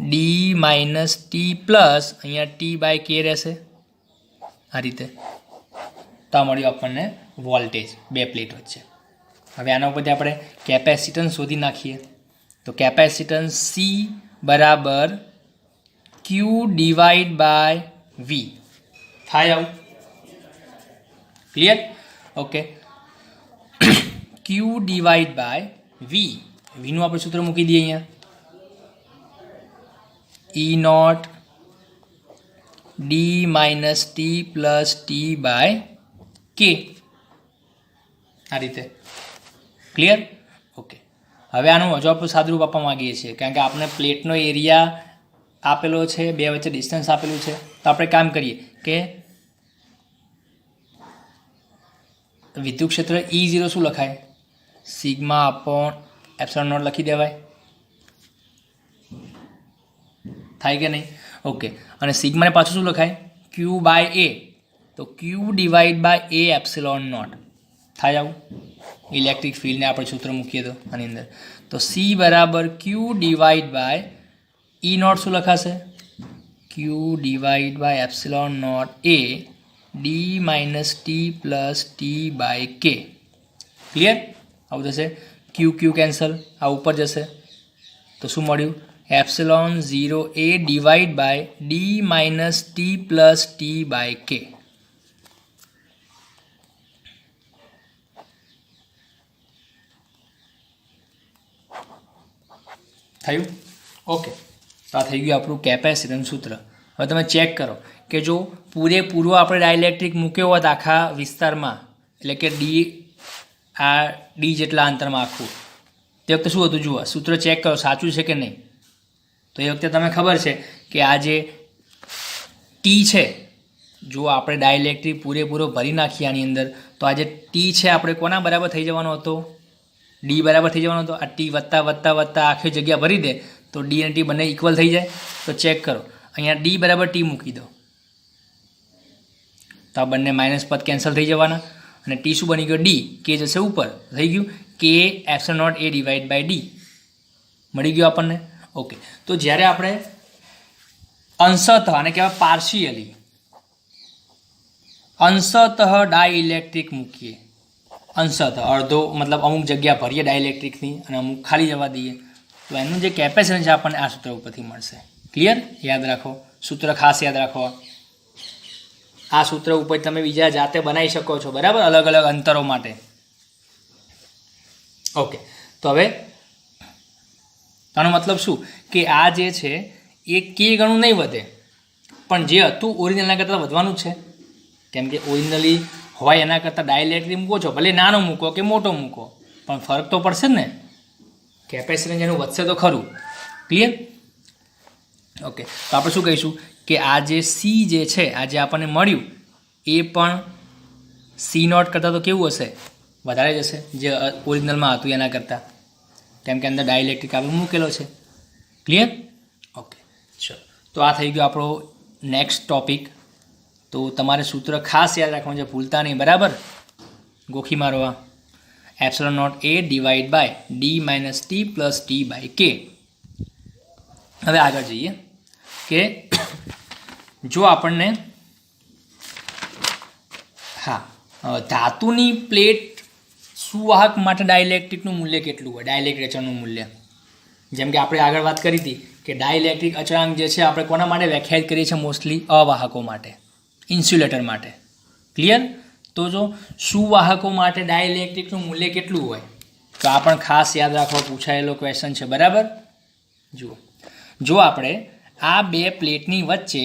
ડી માઇનસ ટી પ્લસ અહીંયા ટી બાય કે રહેશે. આ રીતે તો આ મળ્યું આપણને વોલ્ટેજ બે પ્લેટ વચ્ચે. હવે આના ઉપરથી આપણે કેપેસિટન્સ શોધી નાખીએ. તો કેપેસિટન્સ સી બરાબર ક્યુ ડિવાઈડ બાય વી થાય આવું. Clear? Okay, Q divide by V, વીનું આપણે સૂત્ર મૂકી દઈએ અહીંયા, E0 D minus T plus T by K, આ રીતે. ક્લિયર? ઓકે, હવે આનું હજુ આપણે સાદુરૂપ આપવા માગીએ છીએ, કારણ કે આપણે પ્લેટનો એરિયા આપેલો છે, બે વચ્ચે ડિસ્ટન્સ આપેલું છે. તો આપણે કામ કરીએ કે વિદ્યુત ક્ષેત્ર E0 શું લખાય? સિગ્મા અપોન એપ્સિલોન નોટ લખી દેવાય. થાય કે નહીં? ઓકે, અને સિગ્માને પાછું શું લખાય? ક્યુ બાય એ, તો Q divide by A epsilon naught થાય આવું. ઇલેક્ટ્રિક ફિલ્ડને આપણે સૂત્ર મૂકીએ તો આની અંદર, તો સી બરાબર ક્યુ ડિવાઈડ બાય E0 શું લખાશે? Q divide by epsilon naught A D minus T plus T by K. Clear? આવું થશે. ક્યુ ક્યુ કેન્સલ, આ ઉપર જશે, તો શું મળ્યું? Epsilon 0 A divide by D minus T plus T by K. થયું? ઓકે, તો આ થઈ ગયું આપણું કેપેસિટન્સ સૂત્ર. હવે તમે ચેક કરો કે જો પૂરેપૂરો આપણે ડાઇલેક્ટ્રિક મૂક્યો હોત આખા વિસ્તારમાં, એટલે કે ડી જેટલા અંતરમાં આખું, તે વખતે શું હતું? જુઓ, સૂત્ર ચેક કરો સાચું છે કે નહીં. તો એ વખતે તમને ખબર છે કે આ જે ટી છે, જો આપણે ડાઇલેક્ટ્રિક પૂરેપૂરો ભરી નાખીએ આની અંદર, તો આ જે ટી છે આપણે કોના બરાબર થઈ જવાનો હતો? ડી બરાબર થઈ જવાનો હતો. આ ટી વત્તા વત્તા વત્તા આખી જગ્યા ભરી દે તો ડી અને ટી બંને ઇક્વલ થઈ જાય. તો ચેક કરો, અહીંયા ડી બરાબર ટી મૂકી દો, તો આ બંને માઇનસ પદ કેન્સલ થઈ જવાના, અને ટી શું બની ગયો? ડી. કે જશે ઉપર, થઈ ગયું કે epsilon naught A divide by D મળી ગયું આપણને. ઓકે, તો જ્યારે આપણે અંશતઃ આને કહેવાય પાર્શિયલી, અંશતઃ ડાઇલેક્ટ્રિક મૂકીએ, અંશતઃ અડધો મતલબ અમુક જગ્યા ભરીએ ડાઇલેક્ટ્રિકની અને અમુક ખાલી જવા દઈએ, તો એનું જે કેપેસિટન્સ છે આપણને આ સૂત્ર ઉપરથી મળશે. ક્લિયર? યાદ રાખો, સૂત્ર ખાસ યાદ રાખો. આ સૂત્ર ઉપર તમે બીજા જાતે બનાવી શકો છો, બરાબર, અલગ અલગ અંતરો માટે. ઓકે, તો હવે આનો મતલબ શું કે આ જે છે એ કે ગણું નહીં વધે, પણ જે હતું ઓરિજિનલના કરતાં વધવાનું જ છે. કેમ કે ઓરિજિનલી હોય એના કરતાં ડાયઇલેક્ટ્રિક મૂકો છો, ભલે નાનો મૂકો કે મોટો મૂકો, પણ ફરક તો પડશે ને. કેપેસિટન્સ એનું વધશે તો ખરું. ક્લિયર? ઓકે, તો આપણે શું કહીશું કે આ જે સી જે છે, આ જે આપણને મળ્યું એ પણ સી નોટ કરતાં તો કેવું હશે? વધારે જ હશે જે ઓરિજિનલમાં હતું એના કરતાં, કેમ કે અંદર ડાયઇલેક્ટ્રિક આપણે મૂકેલો છે. ક્લિયર? ઓકે, ચલો. તો આ થઈ ગયો આપણો નેક્સ્ટ ટોપિક. તો તમારે સૂત્ર ખાસ યાદ રાખવાનું છે, ભૂલતા નહીં, બરાબર? ગોખી મારવા epsilon naught A divide by D minus T plus T by K. હવે આગળ જઈએ કે જો આપણને ધાતુની પ્લેટ સુવાહક માટે ડાયઇલેક્ટ્રિકનું મૂલ્ય કેટલું હોય, ડાયઇલેક્ટ્રિક અચળાંકનું મૂલ્ય. જેમ કે આપણે આગળ વાત કરી હતી કે ડાયઇલેક્ટ્રિક અચળાંક જે છે આપણે કોના માટે વ્યાખ્યાયિત કરીએ છીએ? મોસ્ટલી અવાહકો માટે, ઇન્સ્યુલેટર માટે. ક્લિયર? તો જો સુવાહકો માટે ડાયઇલેક્ટ્રિકનું મૂલ્ય કેટલું હોય તો આ પણ ખાસ યાદ રાખવો, પૂછાયેલો ક્વેશ્ચન છે, બરાબર? જુઓ, જો આપણે આ બે પ્લેટની વચ્ચે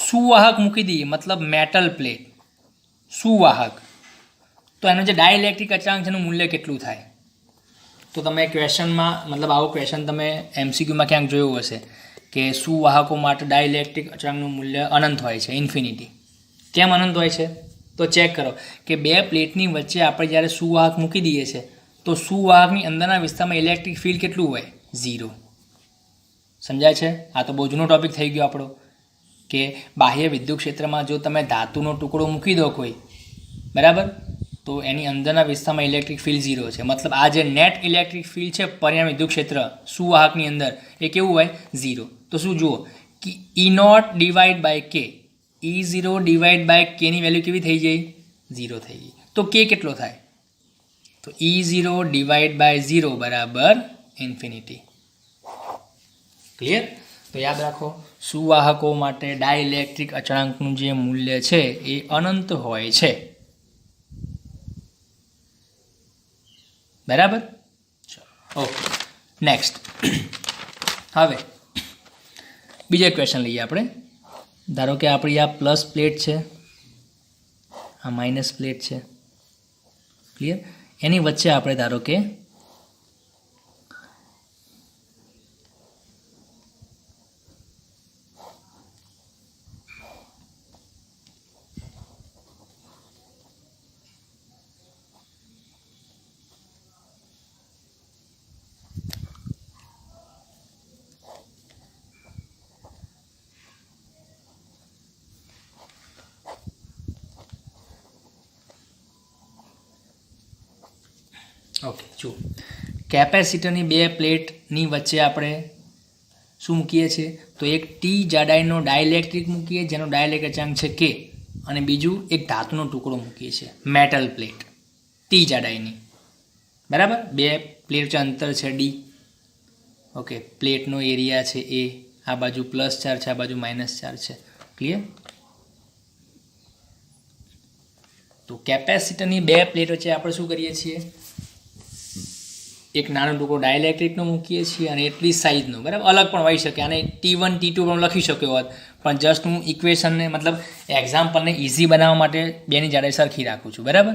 સુવાહક મૂકી દઈએ, મતલબ મેટલ પ્લેટ સુવાહક, તો એનું જે ડાયઇલેક્ટ્રિક અચળાંક છે એનું મૂલ્ય કેટલું થાય? તો તમે ક્વેશ્ચનમાં, મતલબ આવો ક્વેશ્ચન તમે MCQમાં ક્યાંક જોયું હશે કે સુવાહકો માટે ડાયઇલેક્ટ્રિક અચળાંકનું મૂલ્ય અનંત હોય છે, ઇન્ફિનિટી. કેમ અનંત હોય છે? તો ચેક કરો કે બે પ્લેટની વચ્ચે આપણે જ્યારે સુવાહક મૂકી દઈએ છીએ તો સુવાહકની અંદરના વિસ્તારમાં ઇલેક્ટ્રિક ફિલ્ડ કેટલું હોય? 0. સમજાય છે? આ તો બહુ જૂનો ટોપિક થઈ ગયો આપણો કે બાહ્ય વિદ્યુત ક્ષેત્રમાં જો તમે ધાતુનો ટુકડો મૂકી દો કોઈ, બરાબર, તો એની અંદરના વિસ્તારમાં ઇલેક્ટ્રિક ફિલ્ડ 0 છે. મતલબ આ જે નેટ ઇલેક્ટ્રિક ફિલ્ડ છે પરિણામ વિદ્યુત ક્ષેત્ર સુવાહકની અંદર એ કેવું હોય? 0. તો શું જુઓ કે E0 ડિવાઈડ બાય કે, E0 ડિવાઈડ બાય કેની વેલ્યુ કેવી થઈ જાય? 0 થઈ ગઈ. તો કે કેટલો થાય? તો E0 ડિવાઈડ બાય 0 બરાબર ઇન્ફિનિટી. ક્લિયર? તો યાદ રાખો, સુવાહકો માટે ડાયઇલેક્ટ્રિક અચળાંકનું જે મૂલ્ય છે એ અનંત હોય છે. બરાબર? Okay, next. હવે બીજા ક્વેશ્ચન લઈએ આપણે. ધારો કે આપણી આ પ્લસ પ્લેટ છે, આ માઇનસ પ્લેટ છે. ક્લિયર? એની વચ્ચે આપણે ધારો કે ઓકે, જુઓ, કેપેસિટરની બે પ્લેટની વચ્ચે આપણે શું મૂકીએ છીએ? તો એક ટી જાડાઈનો ડાયઇલેક્ટ્રિક મૂકીએ જેનો ડાયઇલેક્ટ્રિક અચળાંક છે કે, અને બીજું એક ધાતુનો ટુકડો મૂકીએ છીએ, મેટલ પ્લેટ ટી જાડાઈની. બરાબર? બે પ્લેટ વચ્ચે અંતર છે ડી. ઓકે, પ્લેટનો એરિયા છે એ, આ બાજુ પ્લસ ચાર્જ છે, આ બાજુ માઇનસ ચાર્જ છે. ક્લિયર? તો કેપેસિટરની બે પ્લેટ વચ્ચે આપણે શું કરીએ છીએ? એક નાનો ટુકડો ડાયઇલેક્ટ્રિકનો મૂકીએ છીએ અને એટલી સાઇઝનો, બરાબર, અલગ પણ હોઈ શકે, આને T1 T2 પણ લખી શક્યો હોત, પણ જસ્ટ હું ઇક્વેશનને, મતલબ એક્ઝામ્પલને ઇઝી બનાવવા માટે બેની જાડાઈ સરખી રાખું છું. બરાબર?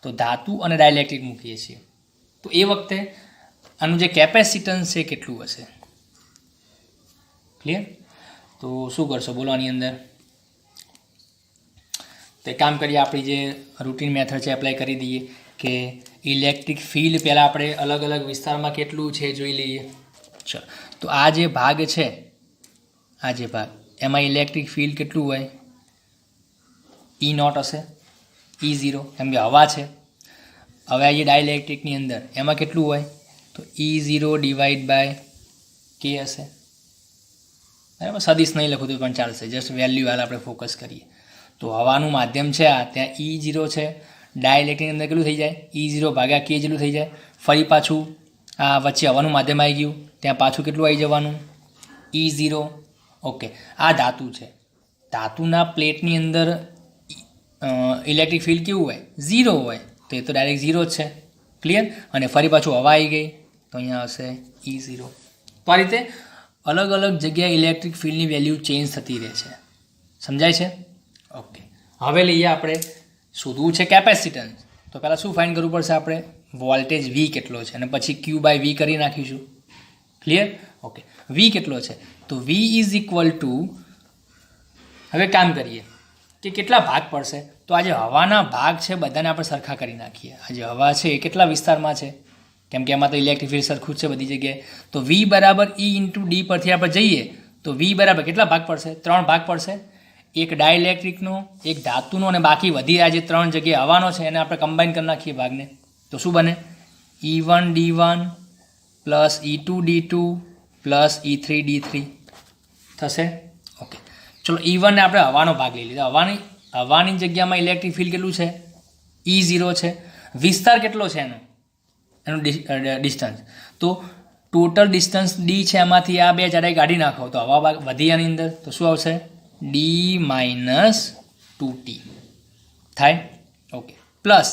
તો ધાતુ અને ડાયઇલેક્ટ્રિક મૂકીએ છીએ તો એ વખતે આનું જે કેપેસિટન્સ છે કેટલું હશે? ક્લિયર? તો શું કરશો બોલો આની અંદર? તો એક કામ કરીએ, આપણી જે રૂટીન મેથડ છે એપ્લાય કરી દઈએ કે ઇલેક્ટ્રિક ફિલ્ડ પહેલાં આપણે અલગ અલગ વિસ્તારમાં કેટલું છે જોઈ લઈએ. ચલો, તો આ જે ભાગ છે, આ જે ભાગ, એમાં ઇલેક્ટ્રિક ફિલ્ડ કેટલું હોય? E0 હશે, E0, કેમ કે હવા છે. હવે આ જે ડાયઇલેક્ટ્રિકની અંદર એમાં કેટલું હોય? તો E0 ડિવાઈડ બાય કે હશે. બરાબર? સદીશ નહીં લખું તો પણ ચાલશે, જસ્ટ વેલ્યુ હાલ આપણે ફોકસ કરીએ. તો હવાનું માધ્યમ છે આ, ત્યાં E0 છે, ડાયઇલેક્ટ્રિકની અંદર કેટલું થઈ જાય? E0 ભાગ્યા કે જેટલું થઈ જાય. ફરી પાછું આ વચ્ચે હવાનું માધ્યમ આવી ગયું, ત્યાં પાછું કેટલું આવી જવાનું? E0. ઓકે, આ ધાતુ છે, ધાતુના પ્લેટની અંદર ઇલેક્ટ્રિક ફિલ્ડ કેવું હોય? 0 હોય, તો એ તો ડાયરેક્ટ 0 જ છે. ક્લિયર? અને ફરી પાછું હવા આવી ગઈ તો અહીંયા હશે E0. તો આ રીતે અલગ અલગ જગ્યાએ ઇલેક્ટ્રિક ફિલ્ડની વેલ્યુ ચેન્જ થતી રહે છે. સમજાય છે? ઓકે, હવે લઈએ આપણે શોધવું છે કેપેસિટન્સ. તો પહેલાં શું ફાઇન્ડ કરવું પડશે આપણે? વોલ્ટેજ વી કેટલો છે અને પછી ક્યુ બાય વી કરી નાખીશું. ક્લિયર? ઓકે. વી કેટલો છે? તો વી ઇઝ ઇક્વલ ટુ, હવે કામ કરીએ કે કેટલા ભાગ પડશે. તો આ જે હવાના ભાગ છે બધાને આપણે સરખા કરી નાખીએ. આ જે હવા છે એ કેટલા વિસ્તારમાં છે, કેમ કે એમાં તો ઇલેક્ટ્રિક ફિલ્ડ સરખું જ છે બધી જગ્યાએ. તો વી બરાબર ઈ ઇન્ટુ ડી પરથી આપણે જઈએ તો વી બરાબર કેટલા ભાગ પડશે? 3 ભાગ પડશે. એક ડાયઇલેક્ટ્રિકનો, એક ધાતુનો અને બાકી વધી આ જે 3 જગ્યાએ હવાનો છે એને આપણે કમ્બાઈન કરી નાખીએ ભાગને. તો શું બને? E1D1 plus E2D2 plus E3D3 થશે. ઓકે, ચલો E1 ને આપણે હવાનો ભાગ લઈ લીધો. હવાની જગ્યામાં ઇલેક્ટ્રિક ફિલ્ડ કેટલું છે? E0 છે. વિસ્તાર કેટલો છે એનું ડિસ્ટન્સ? તો ટોટલ ડિસ્ટન્સ ડી છે, એમાંથી આ 2 જાડાઈ કાઢી નાખો તો હવા ભાગ વધી આની અંદર તો શું આવશે? ડી માઇનસ 2T થાય. ઓકે, પ્લસ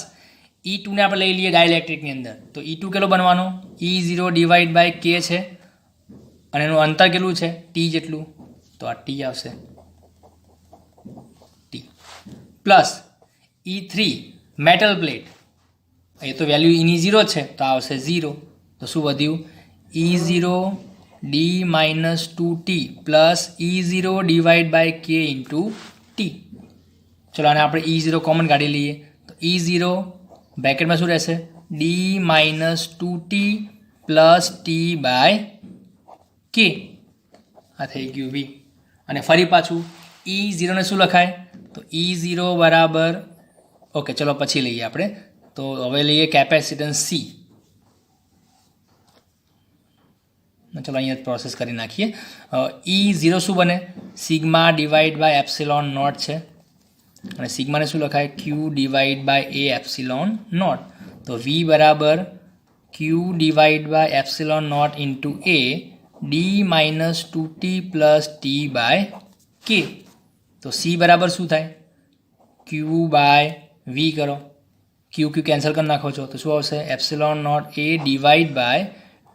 E2 ને આપણે લઈ લઈએ ડાયઇલેક્ટ્રિકની અંદર. તો E2 કેટલો બનવાનો? E0 ડિવાઈડ બાય K છે અને એનું અંતર કેટલું છે? T જેટલું. તો આ T આવશે. T plus E3 metal plate, એ તો વેલ્યુ એની 0 છે તો આવશે 0. તો શું વધ્યું? E0 D minus 2T plus E0 divide by K into T. ચલો આને આપણે E0 કોમન કાઢી લઈએ તો E0 બ્રેકેટમાં શું રહેશે? D minus 2T plus T by K. આ થઈ ગયું V. અને ફરી પાછું E0 ને શું લખાય? તો E0 બરાબર, ઓકે ચલો પછી લઈએ આપણે. તો હવે લઈએ કેપેસિટન્સ C. ચલો અહીંયા પ્રોસેસ કરી નાખીએ. E0 શું બને? Sigma divide by epsilon naught છે અને સિગ્માને શું લખાય? Q divide by A epsilon naught. તો V બરાબર Q divide by epsilon naught into A D minus 2T plus T by K. તો C બરાબર શું થાય? Q બાય V કરો, Q કેન્સલ કરી નાખો છો તો શું આવશે? Epsilon naught A divide by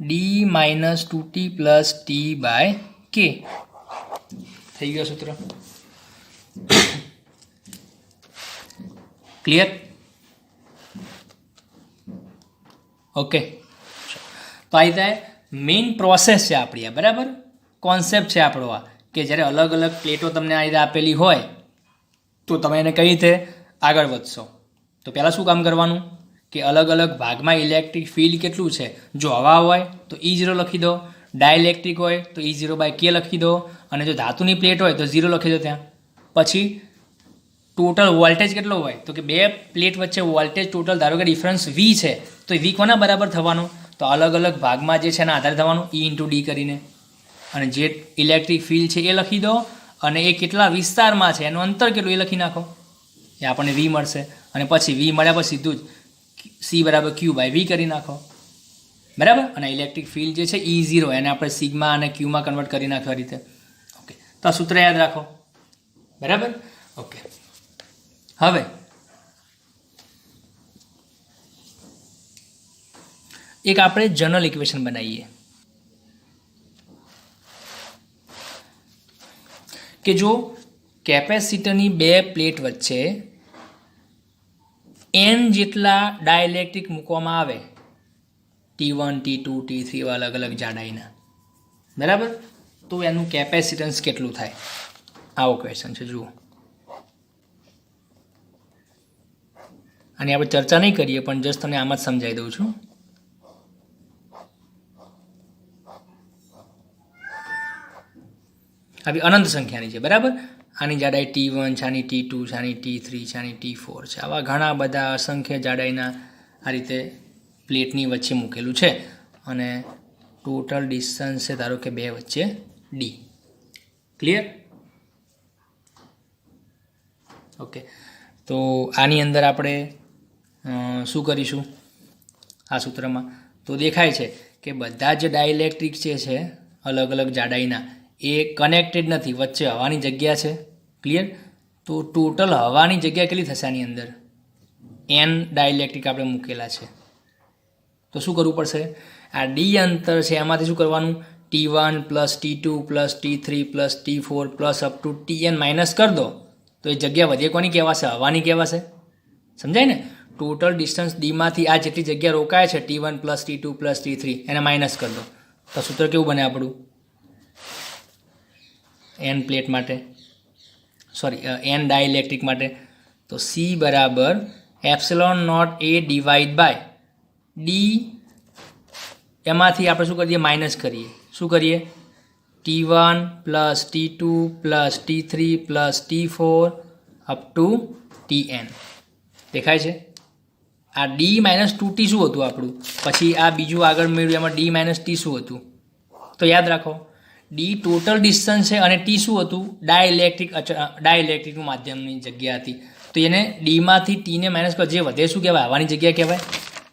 D minus 2T plus T by K. થઈ ગયો સૂત્ર. ક્લિયર? ઓકે, તો આ રીતે મેઇન પ્રોસેસ છે આપણી આ, બરાબર? કોન્સેપ્ટ છે આપણો આ, કે જ્યારે અલગ અલગ પ્લેટો તમને આ રીતે આપેલી હોય તો તમે એને કઈ રીતે આગળ વધશો. તો પહેલાં શું કામ કરવાનું કે અલગ અલગ ભાગમાં ઇલેક્ટ્રિક ફિલ્ડ કેટલું છે. જો હવા હોય તો E0 લખી દો, ડાયઇલેક્ટ્રિક હોય તો E0 બાય K લખી દો, અને જો ધાતુની પ્લેટ હોય તો 0 લખી દો ત્યાં. પછી ટોટલ વોલ્ટેજ કેટલો હોય તો કે 2 પ્લેટ વચ્ચે વોલ્ટેજ ટોટલ ધારો કે ડિફરન્સ V છે તો એ V કોના બરાબર થવાનો? તો અલગ અલગ ભાગમાં જે છે એના આધારે થવાનું E ઇન્ટુ ડી કરીને, અને જે ઇલેક્ટ્રિક ફિલ્ડ છે એ લખી દો અને એ કેટલા વિસ્તારમાં છે એનું અંતર કેટલું એ લખી નાખો, એ આપણને V મળશે. અને પછી V મળ્યા પછી સીધું જ C બરાબર Q બાય V કરી નાખો, બરાબર? અને ઇલેક્ટ્રિક ફિલ્ડ જે છે E0 એને આપણે સિગ્મા અને Qમાં કન્વર્ટ કરી નાખો આ રીતે. ઓકે, તો આ સૂત્ર યાદ રાખો, બરાબર? ઓકે, હવે એક આપણે જનરલ ઇક્વેશન બનાવીએ કે જો કેપેસિટરની 2 પ્લેટ વચ્ચે n જેટલા ડાયઇલેક્ટ્રિક મૂકવામાં આવે, T1 T2 T3 અલગ અલગ જાડાઈના, બરાબર? તો એનું કેપેસિટન્સ કેટલું થાય? આવો ક્વેશ્ચન છે. જુઓ, આની આપણે ચર્ચા નહીં કરીએ પણ જસ્ટ તમને આમ જ સમજાવી દઉં છું. આવી અનંત સંખ્યાની છે, બરાબર? આની જાડાઈ T1 છે, આની T2 છે, આની T3 છે, આની T4 છે. આવા ઘણા બધા અસંખ્ય જાડાઈના આ રીતે પ્લેટની વચ્ચે મૂકેલું છે અને ટોટલ ડિસ્ટન્સ છે ધારો કે 2 વચ્ચે D. ક્લિયર? ઓકે, તો આની અંદર આપણે શું કરીશું આ સૂત્રમાં? તો દેખાય છે કે બધા જ ડાયઇલેક્ટ્રિક જે છે અલગ અલગ જાડાઈના એ કનેક્ટેડ નથી, વચ્ચે હવાની જગ્યા છે. ક્લિયર? તો ટોટલ હવાની જગ્યા કેટલી થશે આની અંદર? n ડાયઇલેક્ટ્રિક આપણે મૂકેલા છે. તો શું કરવું પડશે? આ ડી અંતર છે એમાંથી શું કરવાનું? T1 plus T2 plus T3 plus T4 plus up to Tn minus કરી દો તો એ જગ્યા વધે કોની કહેવાશે? હવાની કહેવાશે. સમજાય ને? ટોટલ ડિસ્ટન્સ ડીમાંથી આ જેટલી જગ્યા રોકાય છે T1 + T2 + T3 એને માઇનસ કરી દો તો સૂત્ર કેવું બને આપણું? એન પ્લેટ માટે, સોરી એન ડાઇલેક્ટ્રિક માટે, તો C બરાબર ε0 A ડિવાઈડ બાય ડી, એમાંથી આપણે શું કરીએ? માઇનસ કરીએ. શું કરીએ? T1 + T2 + T3 + T4 up to Tn. દેખાય છે? આ D - 2T શું હતું આપણું? પછી આ બીજું આગળ મેળવ્યું એમાં D - T શું હતું? તો યાદ રાખો, ડી ટોટલ ડિસ્ટન્સ છે અને ટી શું હતું? ડાઇલેક્ટ્રિકનું માધ્યમની જગ્યા હતી. તો એને ડીમાંથી ટીને માઇનસ કરો, જે વધે શું કહેવાય? હવાની જગ્યા કહેવાય.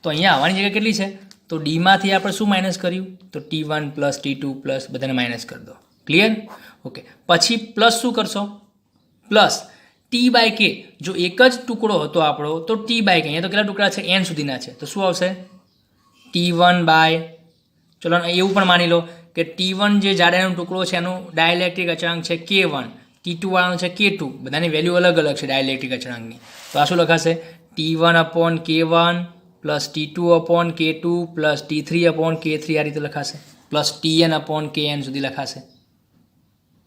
તો અહીંયા હવાની જગ્યા કેટલી છે? તો ડીમાંથી આપણે શું માઇનસ કર્યું? તો T1 + T2 + બધાને માઇનસ કરી દો. ક્લિયર? ઓકે. પછી પ્લસ શું કરશો? Plus T/K. જો એક જ ટુકડો હતો આપણો તો T/K. અહીંયા તો કેટલા ટુકડા છે? n સુધીના છે. તો શું આવશે? T1 બાય, ચલો એવું પણ માની લો કે T1 જે જાડાનો ટુકડો છે એનું ડાઇલેક્ટ્રિક અચળાંક છે K1, T2 વાળાનો છે K2. બધાની વેલ્યુ અલગ અલગ છે ડાઇલેક્ટ્રિક અચળાંકની. તો આ શું લખાશે? T1/K1 + T2/K2 + T3/K3 આ રીતે લખાશે, પ્લસ Tn/Kn સુધી લખાશે.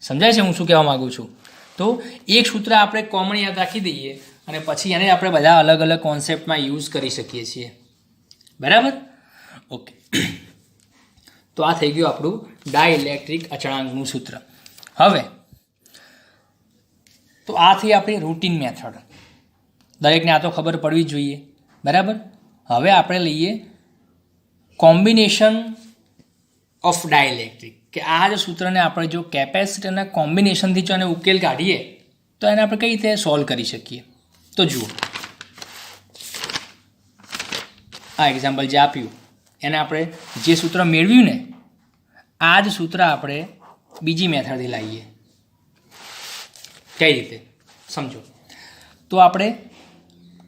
સમજાય છે હું શું કહેવા માગું છું? તો એક સૂત્ર આપણે કોમન યાદ રાખી દઈએ અને પછી એને આપણે બધા અલગ અલગ કોન્સેપ્ટમાં યુઝ કરી શકીએ છીએ. બરાબર? ઓકે. તો આ થઈ ગયું આપણું ડાઇલેક્ટ્રિક અચળાંકનું સૂત્ર. હવે તો આ થઈ આપણી રૂટીન મેથડ, દરેકને આ તો ખબર પડવી જ જોઈએ. બરાબર? હવે આપણે લઈએ કોમ્બિનેશન ઓફ ડાઇલેક્ટ્રિક, કે આ જ સૂત્રને આપણે જો કેપેસિટરના કોમ્બિનેશનથી જો એને ઉકેલ કાઢીએ તો એને આપણે કઈ રીતે સોલ્વ કરી શકીએ. તો જુઓ, આ એક્ઝામ્પલ જે આપ્યું એને આપણે જે સૂત્ર મેળવ્યું ને આ જ સૂત્ર આપણે બીજી મેથડથી લાવીએ. કઈ રીતે? સમજો. તો આપણે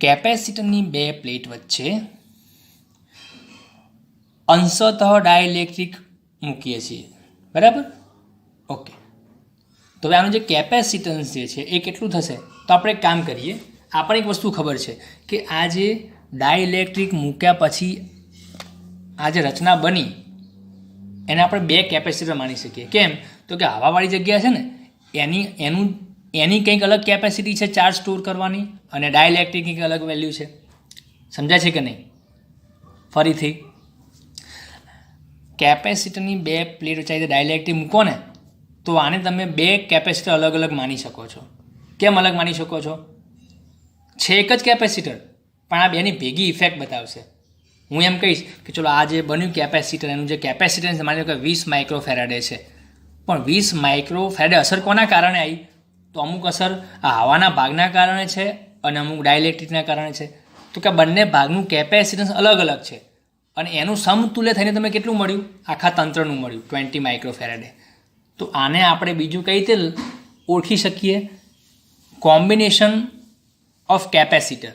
કેપેસિટરની બે પ્લેટ વચ્ચે અંશતઃ ડાઇલેક્ટ્રિક મૂકીએ છીએ. બરાબર? ઓકે. તો હવે આનું જે કેપેસિટન્સ જે છે એ કેટલું થશે? તો આપણે એક કામ કરીએ. આપણને એક વસ્તુ ખબર છે કે આ જે ડાઇલેક્ટ્રિક મૂક્યા પછી આ જે રચના બની એને આપણે બે કેપેસિટર માની શકીએ. કેમ? તો કે હવાવાળી જગ્યા છે ને એની કંઈક અલગ કેપેસિટી છે ચાર્જ સ્ટોર કરવાની અને ડાઇલેક્ટ્રિકની કંઈક અલગ વેલ્યુ છે. સમજાય છે કે નહીં? ફરીથી, કેપેસિટરની બે પ્લેટ વચ્ચે ડાઇલેક્ટ્રિક મૂકો ને તો આને તમે બે કેપેસિટર અલગ અલગ માની શકો છો. કેમ અલગ માની શકો છો? છે એક જ કેપેસિટર પણ આ બેની ભેગી ઇફેક્ટ બતાવશે. હું એમ કહીશ કે ચલો આ જે બન્યું કેપેસિટર, એનું જે કેપેસિટન્સ માની લો કે 20 માઇક્રોફેરાડે છે, પણ 20 માઇક્રોફેરાડે અસર કોના કારણે આવી? તો અમુક અસર આ હવાના ભાગના કારણે છે અને અમુક ડાઇલેક્ટ્રિકના કારણે છે. તો કે બંને ભાગનું કેપેસિટન્સ અલગ અલગ છે અને એનું સમતુલ્ય થઈને તમે કેટલું મળ્યું? આખા તંત્રનું મળ્યું 20 માઇક્રોફેરાડે. તો આને આપણે બીજું કઈ રીતે ઓળખી શકીએ? Combination of capacitor.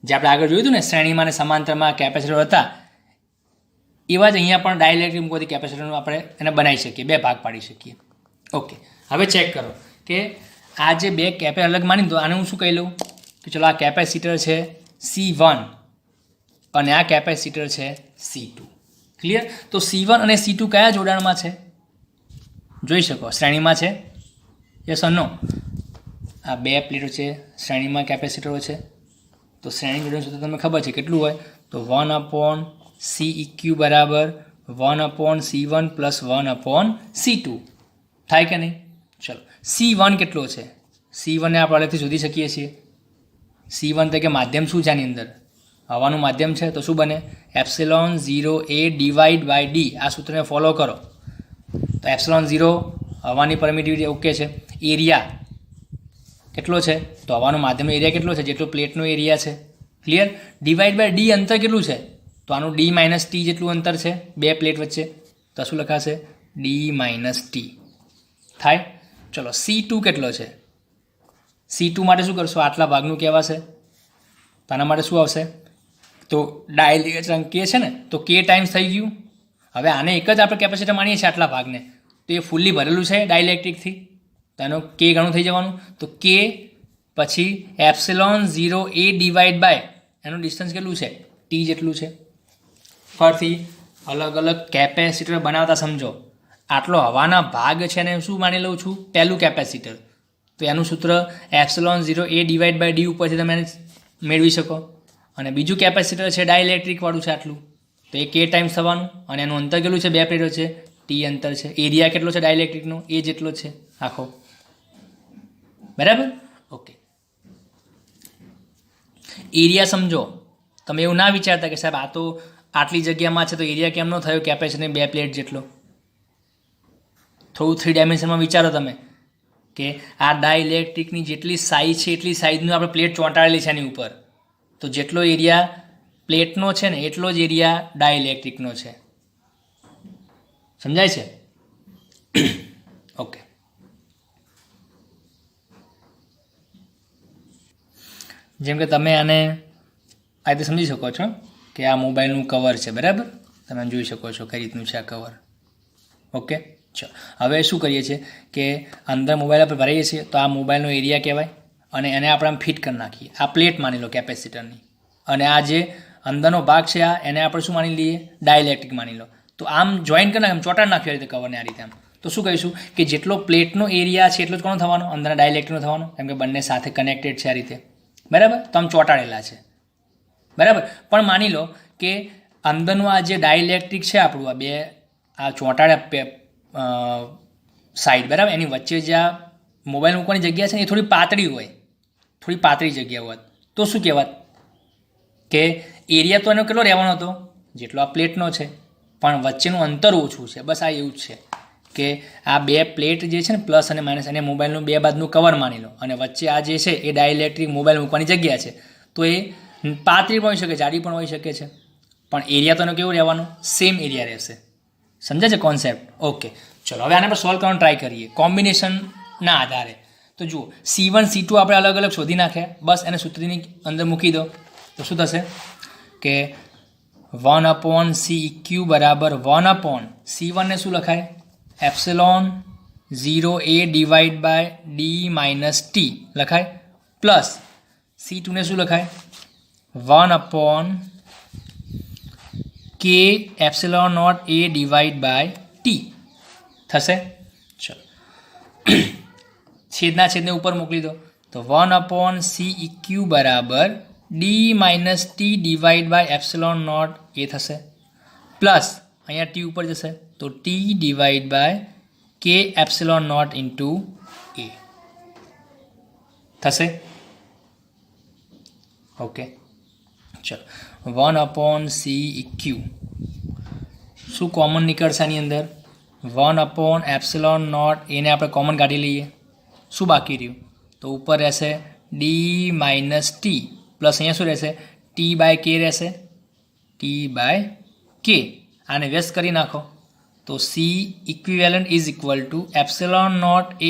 જે આપણે આગળ જોયું હતું ને શ્રેણીમાં અને સમાંતરમાં કેપેસિટર હતા, એવા જ અહીંયા પણ ડાઇલેક્ટ્રિક મૂકવાથી કેપેસિટરનું આપણે એને બનાવી શકીએ, બે ભાગ પાડી શકીએ. ઓકે. હવે ચેક કરો કે આ જે બે કેપેસિટર અલગ માની દો, આને હું શું કહી લઉં કે ચલો આ કેપેસિટર છે C1 અને આ કેપેસિટર છે C2. ક્લિયર? તો C1 અને C2 કયા જોડાણમાં છે? જોઈ શકો, શ્રેણીમાં છે. યસ ઓર નો? આ બે પ્લેટો છે, શ્રેણીમાં કેપેસિટરો છે. તો શ્રેણી જોડાણ સૂત્ર તમને ખબર છે કેટલું હોય? તો 1/CEQ બરાબર 1/C1 + 1/C2 થાય કે નહીં? ચલો, C1 કેટલો છે? C1 ને આપણે અલગથી શોધી શકીએ છીએ. C1 તરીકે માધ્યમ શું છે આની અંદર? હવાનું માધ્યમ છે. તો શું બને? ε0 A ડિવાઈડ બાય ડી. આ સૂત્રને ફોલો કરો તો ε0 હવાની પરમિટિવિટી ઓકે છે. એરિયા કેટલો છે? તો હવાનું માધ્યમનો એરિયા કેટલો છે? જેટલો પ્લેટનો એરિયા છે. ક્લિયર? ડિવાઈડ બાય ડી, અંતર કેટલું છે? તો આનું D - T જેટલું અંતર છે બે પ્લેટ વચ્ચે. તો શું લખાશે? D - T થાય. ચલો, C2 કેટલો છે? C2 માટે શું કરશો? આટલા ભાગનું કહેવાશે. તો આના માટે શું આવશે? તો ડાઇલેક્ટ્રિક K છે ને, તો K ટાઈમ્સ થઈ ગયું. હવે આને એક જ આપણે કેપેસિટર માનીએ છીએ આટલા ભાગને, તો એ ફૂલ્લી ભરેલું છે ડાઇલેક્ટ્રિકથી, તો એનો K ઘણું થઈ જવાનું. તો K પછી ε0 A ડિવાઈડ બાય એનું ડિસ્ટન્સ કેટલું છે ટી જેટલું છે. ફરીથી અલગ અલગ કેપેસિટર બનાવતા સમજો. આટલો હવાના ભાગ છે ને શું માની લઉં છું પહેલું કેપેસિટર, તો એનું સૂત્ર ε0 A ડિવાઈડ બાય ડી ઉપરથી તમે એને મેળવી શકો. અને બીજું કેપેસિટર છે ડાયઇલેક્ટ્રિકવાળું છે આટલું, તો એ કે ટાઈમ્સ થવાનું અને એનું અંતર કેટલું છે બે પ્લેટો છે ટી અંતર છે. એરિયા કેટલો છે ડાયઇલેક્ટ્રિકનો એ જેટલો છે આખો. બરાબર ઓકે. એરિયા સમજો. તમે એવું ના વિચારતા કે સાહેબ આ તો આટલી જગ્યામાં છે તો એરિયા કેમનો થયો કેપેસિટરની બે પ્લેટ જેટલો. થોડું 3 ડાયમેન્શનમાં વિચારો તમે કે આ ડાયઇલેક્ટ્રિકની જેટલી સાઇઝ છે એટલી સાઇઝનું આપણે પ્લેટ ચોંટાડેલી છે એની ઉપર, તો જેટલો એરિયા પ્લેટનો છે ને એટલો જ એરિયા ડાયઇલેક્ટ્રિકનો છે. સમજાય છે? ઓકે. જેમ કે તમે આને આ રીતે સમજી શકો છો કે આ મોબાઈલનું કવર છે, બરાબર? તમે જોઈ શકો છો કઈ રીતનું છે આ કવર. ઓકે ચલો, હવે શું કરીએ છીએ કે અંદર મોબાઈલ આપણે ભરાઈએ છીએ તો આ મોબાઈલનો એરિયા કહેવાય અને એને આપણે આમ ફિટ કરી નાખીએ. આ પ્લેટ માની લો કેપેસિટરની, અને આ જે અંદરનો ભાગ છે આ એને આપણે શું માની લઈએ ડાયઇલેક્ટ્રિક માની લો. તો આમ જોઈન કરી નાખીએ, આમ ચોંટાડી નાખ્યું આ રીતે કવરને આ રીતે આમ. તો શું કહીશું કે જેટલો પ્લેટનો એરિયા છે એટલો જ કોનો થવાનો અંદરના ડાયઇલેક્ટ્રિકનો થવાનો, કેમ કે બંને સાથે કનેક્ટેડ છે આ રીતે. બરાબર? તો આમ ચોંટાડેલા છે. બરાબર? પણ માની લો કે અંદરનું આ જે ડાયઇલેક્ટ્રિક છે આપણું આ બે આ ચોંટાડ્યા સાઈડ, બરાબર, એની વચ્ચે જે આ મોબાઈલ મૂકવાની જગ્યા છે ને એ થોડી પાતળી હોય, થોડી પાતળી જગ્યા હોત તો શું કહેવાત કે એરિયા તો એનો કેટલો રહેવાનો હતો જેટલો આ પ્લેટનો છે, પણ વચ્ચેનું અંતર ઓછું છે. બસ આ એવું જ છે કે આ બે પ્લેટ જે છે ને પ્લસ અને માઇનસ અને મોબાઈલનું બે બાજુનું કવર માની લો અને વચ્ચે આ જે છે એ ડાયઇલેક્ટ્રિક મોબાઈલ મૂકવાની જગ્યા છે. તો એ પાતળી પણ હોઈ શકે, જાડી પણ હોઈ શકે છે, પણ એરિયા તો એનો કેવો રહેવાનો સેમ એરિયા રહેશે. સમજે છે કોન્સેપ્ટ? ઓકે ચલો, હવે આને આપણે સોલ્વ કરવાનો ટ્રાય કરીએ કોમ્બિનેશનના આધારે. તો જુઓ C1 C2 આપણે અલગ અલગ શોધી નાખ્યા, બસ એને સૂત્રની અંદર મૂકી દો તો શું થશે કે 1/CEQ બરાબર 1/C1 ને શું લખાય ε0 A divide by D minus T લખાય, પ્લસ C2 ને શું લખાય 1/K ε0 A divide by T થશે. ચલો છેદના છેદને ઉપર મોકલી દો તો 1/CEQ બરાબર D minus T divide by ε0 A થશે, પ્લસ અહીંયા ટી ઉપર જશે તો ટી ડિવાઈડ બાય કે ε0 ઇન્ટુ એ થશે. ઓકે ચલો 1/CEQ શું કોમન નીકળશે આની અંદર 1/ε0 એને આપણે કોમન કાઢી લઈએ. શું બાકી રહ્યું તો ઉપર રહેશે ડી માઇનસ ટી પ્લસ અહીંયા શું રહેશે ટી બાય કે રહેશે, ટી બાય કે. આને વ્યસ્ત કરી નાખો તો C equivalent is equal to ε0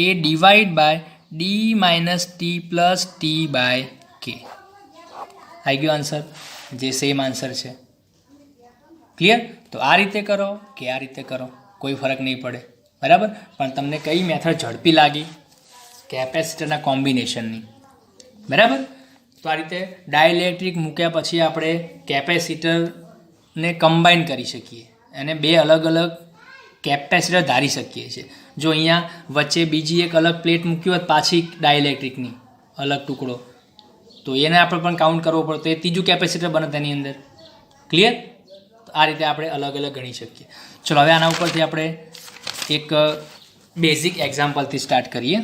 A divide by D minus T plus T by K. આવી ગયો આન્સર, જે સેમ આન્સર છે. ક્લિયર? તો આ રીતે કરો કે આ રીતે કરો કોઈ ફરક નહીં પડે, બરાબર, પણ તમને કઈ મેથડ ઝડપી લાગી કેપેસિટરના કોમ્બિનેશનની. બરાબર? તો આ રીતે ડાયઇલેક્ટ્રિક મૂક્યા પછી આપણે કેપેસિટરને કમ્બાઈન કરી શકીએ અને બે અલગ અલગ કેપેસિટર ધારી શકીએ છીએ. જો અહીંયા વચ્ચે બીજી એક અલગ પ્લેટ મૂકી હોત પાછી ડાયઇલેક્ટ્રિકની અલગ ટુકડો, તો એને આપણે પણ કાઉન્ટ કરવો પડે તો એ ત્રીજું કેપેસિટર બને તેની અંદર. ક્લિયર? તો આ રીતે આપણે અલગ અલગ ગણી શકીએ. ચલો હવે આના ઉપરથી આપણે એક બેઝિક એક્ઝામ્પલથી સ્ટાર્ટ કરીએ.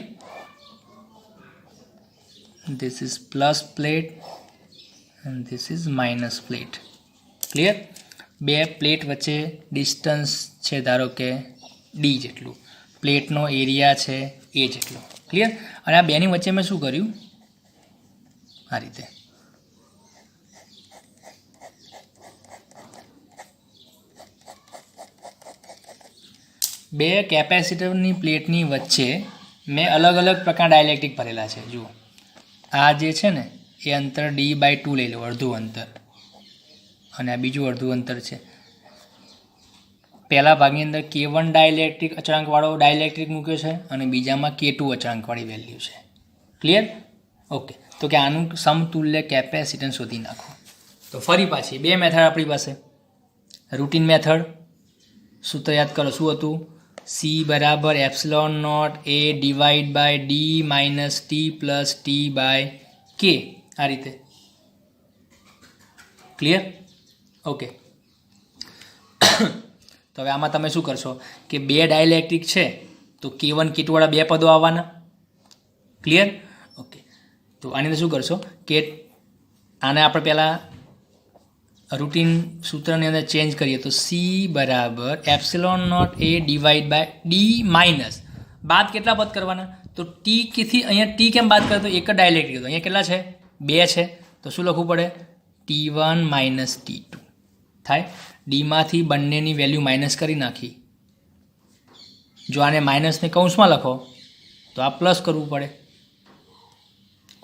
This is plus plate and this is minus plate. Clear? બે પ્લેટ વચ્ચે ડિસ્ટન્સ છે ધારો કે ડી જેટલું, પ્લેટનો એરિયા છે એ જેટલો. ક્લિયર? અને આ બેની વચ્ચે મેં શું કર્યું આ રીતે બે કેપેસિટરની પ્લેટની વચ્ચે મેં અલગ અલગ પ્રકારના ડાયઇલેક્ટ્રિક ભરેલા છે. જુઓ આ જે છે ને એ અંતર D/2 લઈ લો, અડધું અંતર, અને આ બીજું અડધું અંતર છે. પહેલા ભાગની અંદર K1 ડાયઇલેક્ટ્રિક અચળાંકવાળો ડાયઇલેક્ટ્રિક મૂક્યો છે અને બીજામાં K2 અચળાંકવાળી વેલ્યુ છે. ક્લિયર? ઓકે, તો કે આનું સમતુલ્ય કેપેસિટન્સ શોધી નાખો. તો ફરી પાછી બે મેથડ આપણી પાસે. રૂટીન મેથડ સૂત્ર યાદ કરો, શું હતું? સી બરાબર epsilon naught A divide by D minus T plus T by K. આ રીતે ક્લિયર? ઓકે. તો હવે આમાં તમે શું કરશો કે બે ડાયલેક્ટ્રિક છે તો K1 K2 વાળા બે પદો આવવાના. ક્લિયર? ઓકે. તો આની અંદર શું કરશો કે આને આપણે પહેલાં રૂટીન સૂત્રની અંદર ચેન્જ કરીએ તો સી બરાબર epsilon naught A divide by D minus બાદ કેટલા પદ કરવાના? તો ટી કેથી અહીંયા ટી કેમ બાદ કરે? તો એક જ ડાયલેક્ટ્રિક હતો, અહીંયા કેટલા છે? બે છે. તો શું લખવું પડે? T1 માઇનસ T2 થાય. ડીમાંથી બંનેની વેલ્યુ માઇનસ કરી નાખી. જો આને માઇનસને કૌંસમાં લખો તો આ પ્લસ કરવું પડે.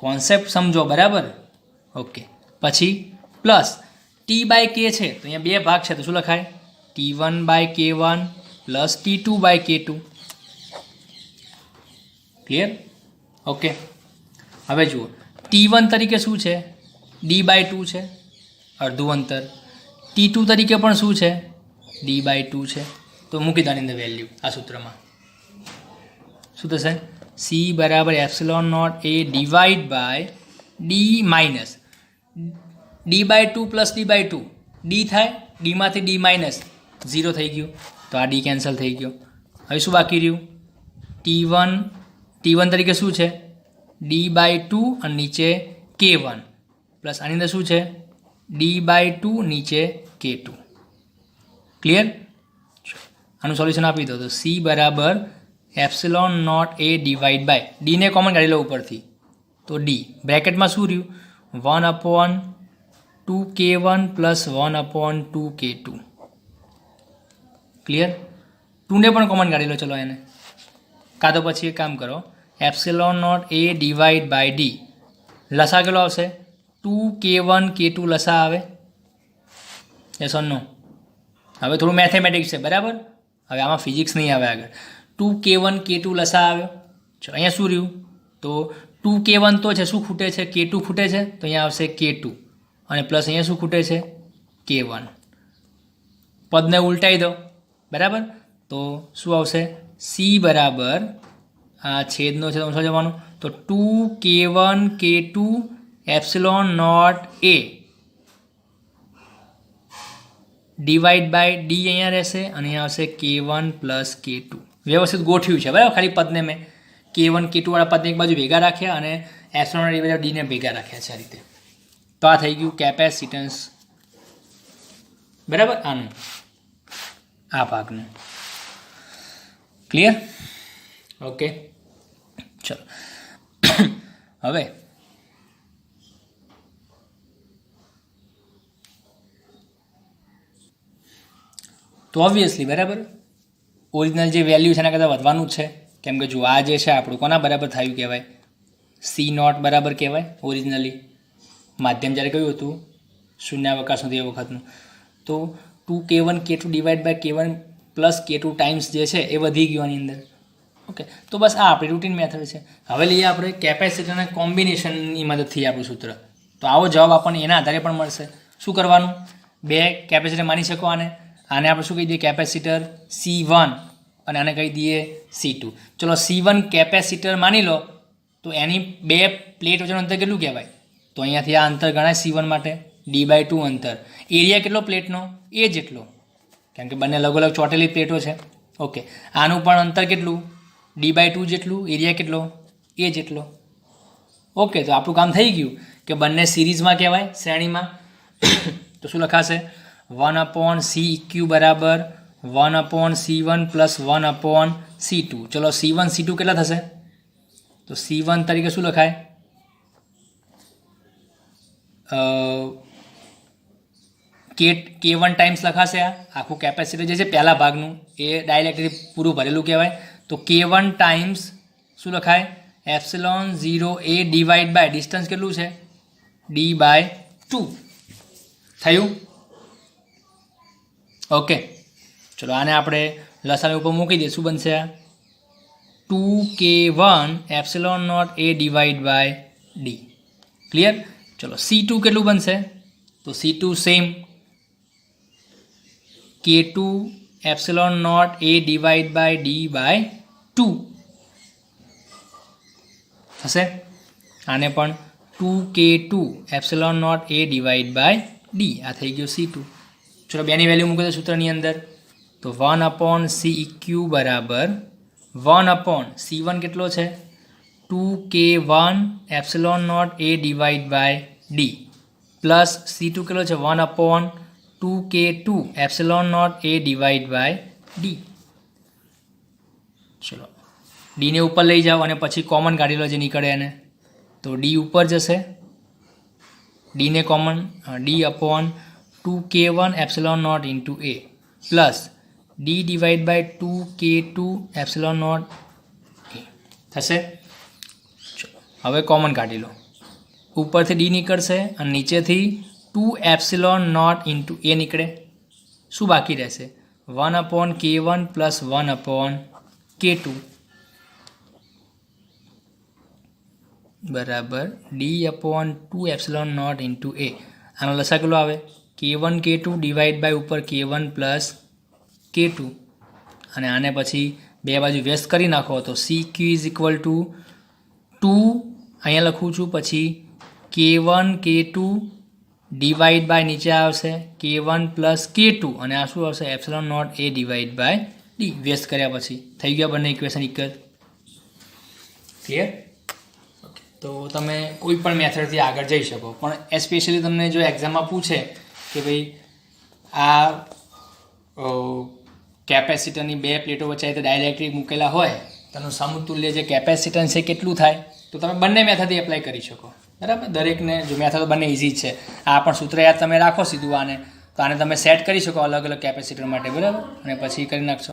કોન્સેપ્ટ સમજો, બરાબર? ઓકે. પછી પ્લસ ટી બાય કે છે તો અહીંયા બે ભાગ છે તો શું લખાય? T1 by K1 plus T2 by K2. Clear? Okay. હવે જુઓ, T1 તરીકે શું છે? ડી બાય 2 છે, અડધું અંતર. T2 તરીકે પણ શું છે? ડી બાય 2 છે. તો મૂકી દો આની અંદર વેલ્યુ આ સૂત્રમાં. શું થશે? સી બરાબર epsilon naught A divide by D minus D by 2 plus D by 2. D થાય, ડીમાંથી ડી માઇનસ 0 થઈ ગયું તો આ ડી કેન્સલ થઈ ગયો. હવે શું બાકી રહ્યું? T1 તરીકે શું છે? ડી બાય 2 અને નીચે K1 પ્લસ આની અંદર શું છે? ડી બાય 2 નીચે K2. ક્લિયર? આનું સોલ્યુશન આપી દો તો સી બરાબર epsilon naught A divide by ડીને કોમન કાઢી લો ઉપરથી તો ડી બ્રેકેટમાં શું રહ્યું? 1/2K1 plus 1/2K2. ક્લિયર? 2ને પણ કોમન કાઢી લો. ચલો એને કાં તો પછી એક કામ કરો, epsilon naught A divide by D લસા કેટલો આવશે? 2K1 K2 લસા આવે. Yes or no? હવે થોડું મેથેમેટિક્સ છે, બરાબર? હવે આમાં ફિઝિક્સ નહીં આવે આગળ. 2K1 K2 લસા આવ્યો. ચલો અહીંયા શું રહ્યું? તો 2K1 તો છે, શું ખૂટે છે? K2 ખૂટે છે તો અહીંયા આવશે K2 અને પ્લસ અહીંયા શું ખૂટે છે? K1. પદને ઉલટાઈ દો, બરાબર? તો શું આવશે? સી બરાબર આ છેદનો છે તો શું જવાનું? તો 2K1 K2 epsilon naught A divide by D અહીંયા રહેશે અને અહીંયા આવશે K1 પ્લસ K2. વ્યવસ્થિત ગોઠવ્યું છે, બરાબર? ખાલી પદને મેં K1 K2 વાળા પદને એક બાજુ ભેગા રાખ્યા અને એપ્સિલોન ડિવાઈડ ડીને ભેગા રાખ્યા છે આ રીતે. તો આ થઈ ગયું કેપેસિટન્સ, બરાબર? આનું આ ભાગનું. ક્લિયર? ઓકે. ચલો હવે તો ઓબ્વિયસલી, બરાબર, ઓરિજિનલ જે વેલ્યુ છે એના કરતાં વધવાનું જ છે. કેમ કે જો આ જે છે આપણું કોના બરાબર થયું કહેવાય? સી નોટ બરાબર કહેવાય ઓરિજિનલી. માધ્યમ જ્યારે કયું હતું? શૂન્યાવકાશ નથી એ વખતનું. તો 2K1 K2 divide by K1 plus K2 times જે છે એ વધી ગયું આની અંદર. ઓકે. તો બસ આ આપણી રૂટીન મેથડ છે. હવે લઈએ આપણે કેપેસિટરના કોમ્બિનેશનની મદદથી આપણું સૂત્ર. તો આવો જવાબ આપણને એના આધારે પણ મળશે. શું કરવાનું? બે કેપેસિટર માની શકો આને આપણે શું કહી દઈએ? કેપેસિટર C1 અને આને કહી દઈએ C2. ચલો C1 કેપેસિટર માની લો તો એની બે પ્લેટ વચ્ચેનું અંતર કેટલું કહેવાય? તો અહીંયાથી આ અંતર ગણાય C1 માટે D/2 અંતર. એરિયા કેટલો પ્લેટનો? એ જેટલો, કેમ કે બંને અલગ અલગ ચોટેલી પ્લેટો છે. ઓકે. આનું પણ અંતર કેટલું? D/2 જેટલું. એરિયા કેટલો? એ જેટલો. ઓકે. તો આપણું કામ થઈ ગયું કે બંને સિરીઝમાં કહેવાય, શ્રેણીમાં. તો શું લખાશે? 1/CQ બરાબર 1/C1 પ્લસ 1/C2. ચલો C1 C2 કેટલા થશે? તો C1 તરીકે શું લખાય? K1 ટાઈમ્સ લખાશે. આ આખું કેપેસિટર જે છે પહેલા ભાગનું એ ડાયલેક્ટ્રિક પૂરું ભરેલું કહેવાય. તો K1 ટાઈમ્સ શું લખાય? Epsilon 0 A divide by distance કેટલું છે? D/2 થયું. ઓકે. ચલો આને આપણે લસાની ઉપર મૂકી દઈએ. શું બનશે? 2K1 epsilon naught A divide by D. Clear? ચલો C2 કેટલું બનશે? તો C2 same K2 epsilon naught A divide by D by 2 થશે. આને પણ 2K2 epsilon naught A divide by D. આ થઈ ગયો C2. ચલો બેની વેલ્યુ મૂકો તો સૂત્રની અંદર. તો 1/CQ બરાબર 1/C1 કેટલો છે? 2K1 epsilon naught A divide by D plus C2 કેટલો છે? 1/2K2 epsilon naught A divide by D. ચલો ડીને ઉપર લઈ જાઓ અને પછી કોમન કાઢી લો જે નીકળે એને. તો ડી ઉપર જશે, ડીને common D/2K1 epsilon naught into A plus D divide by 2K2 epsilon naught A થશે. હવે કોમન કાઢી લો. ઉપરથી ડી નીકળશે અને નીચેથી 2 એપ્સિલોન નોટ ઇન્ટુ A નીકળે. શું બાકી રહેશે? 1/K1 પ્લસ 1/K2 બરાબર D/2 epsilon naught into A. આનો લસા કેટલો આવે? K1 K2 ડિવાઈડ બાય ઉપર K1 પ્લસ K2 અને આને પછી બે બાજુ વ્યસ્ત કરી નાખો તો CQ ઇઝ ઇક્વલ ટુ 2 અહીંયા લખું છું, પછી K1 K2 ડિવાઈડ બાય નીચે આવશે K1 પ્લસ K2 અને આ શું આવશે? Epsilon naught A divide by D. વ્યસ્ત કર્યા પછી થઈ ગયા બંને ઇક્વેશન ઇક્વલ. ક્લિયર? તો તમે કોઈ પણ મેથડથી આગળ જઈ શકો, પણ એસ્પેશિયલી તમને જો એક્ઝામમાં પૂછે કે ભાઈ આ કેપેસિટરની બે પ્લેટો વચ્ચે ડાયલેક્ટ્રિક મૂકેલા હોય તેનું સમતુલ્ય જે કેપેસિટન્સ છે કેટલું થાય, તો તમે બંને મેથડથી એપ્લાય કરી શકો. બરાબર? દરેકને જો મેથડ બંને ઇઝી જ છે. આ પણ સૂત્ર યાદ તમે રાખો સીધું આને, તો આને તમે સેટ કરી શકો અલગ અલગ કેપેસિટર માટે. બરાબર? અને પછી કરી નાખશો.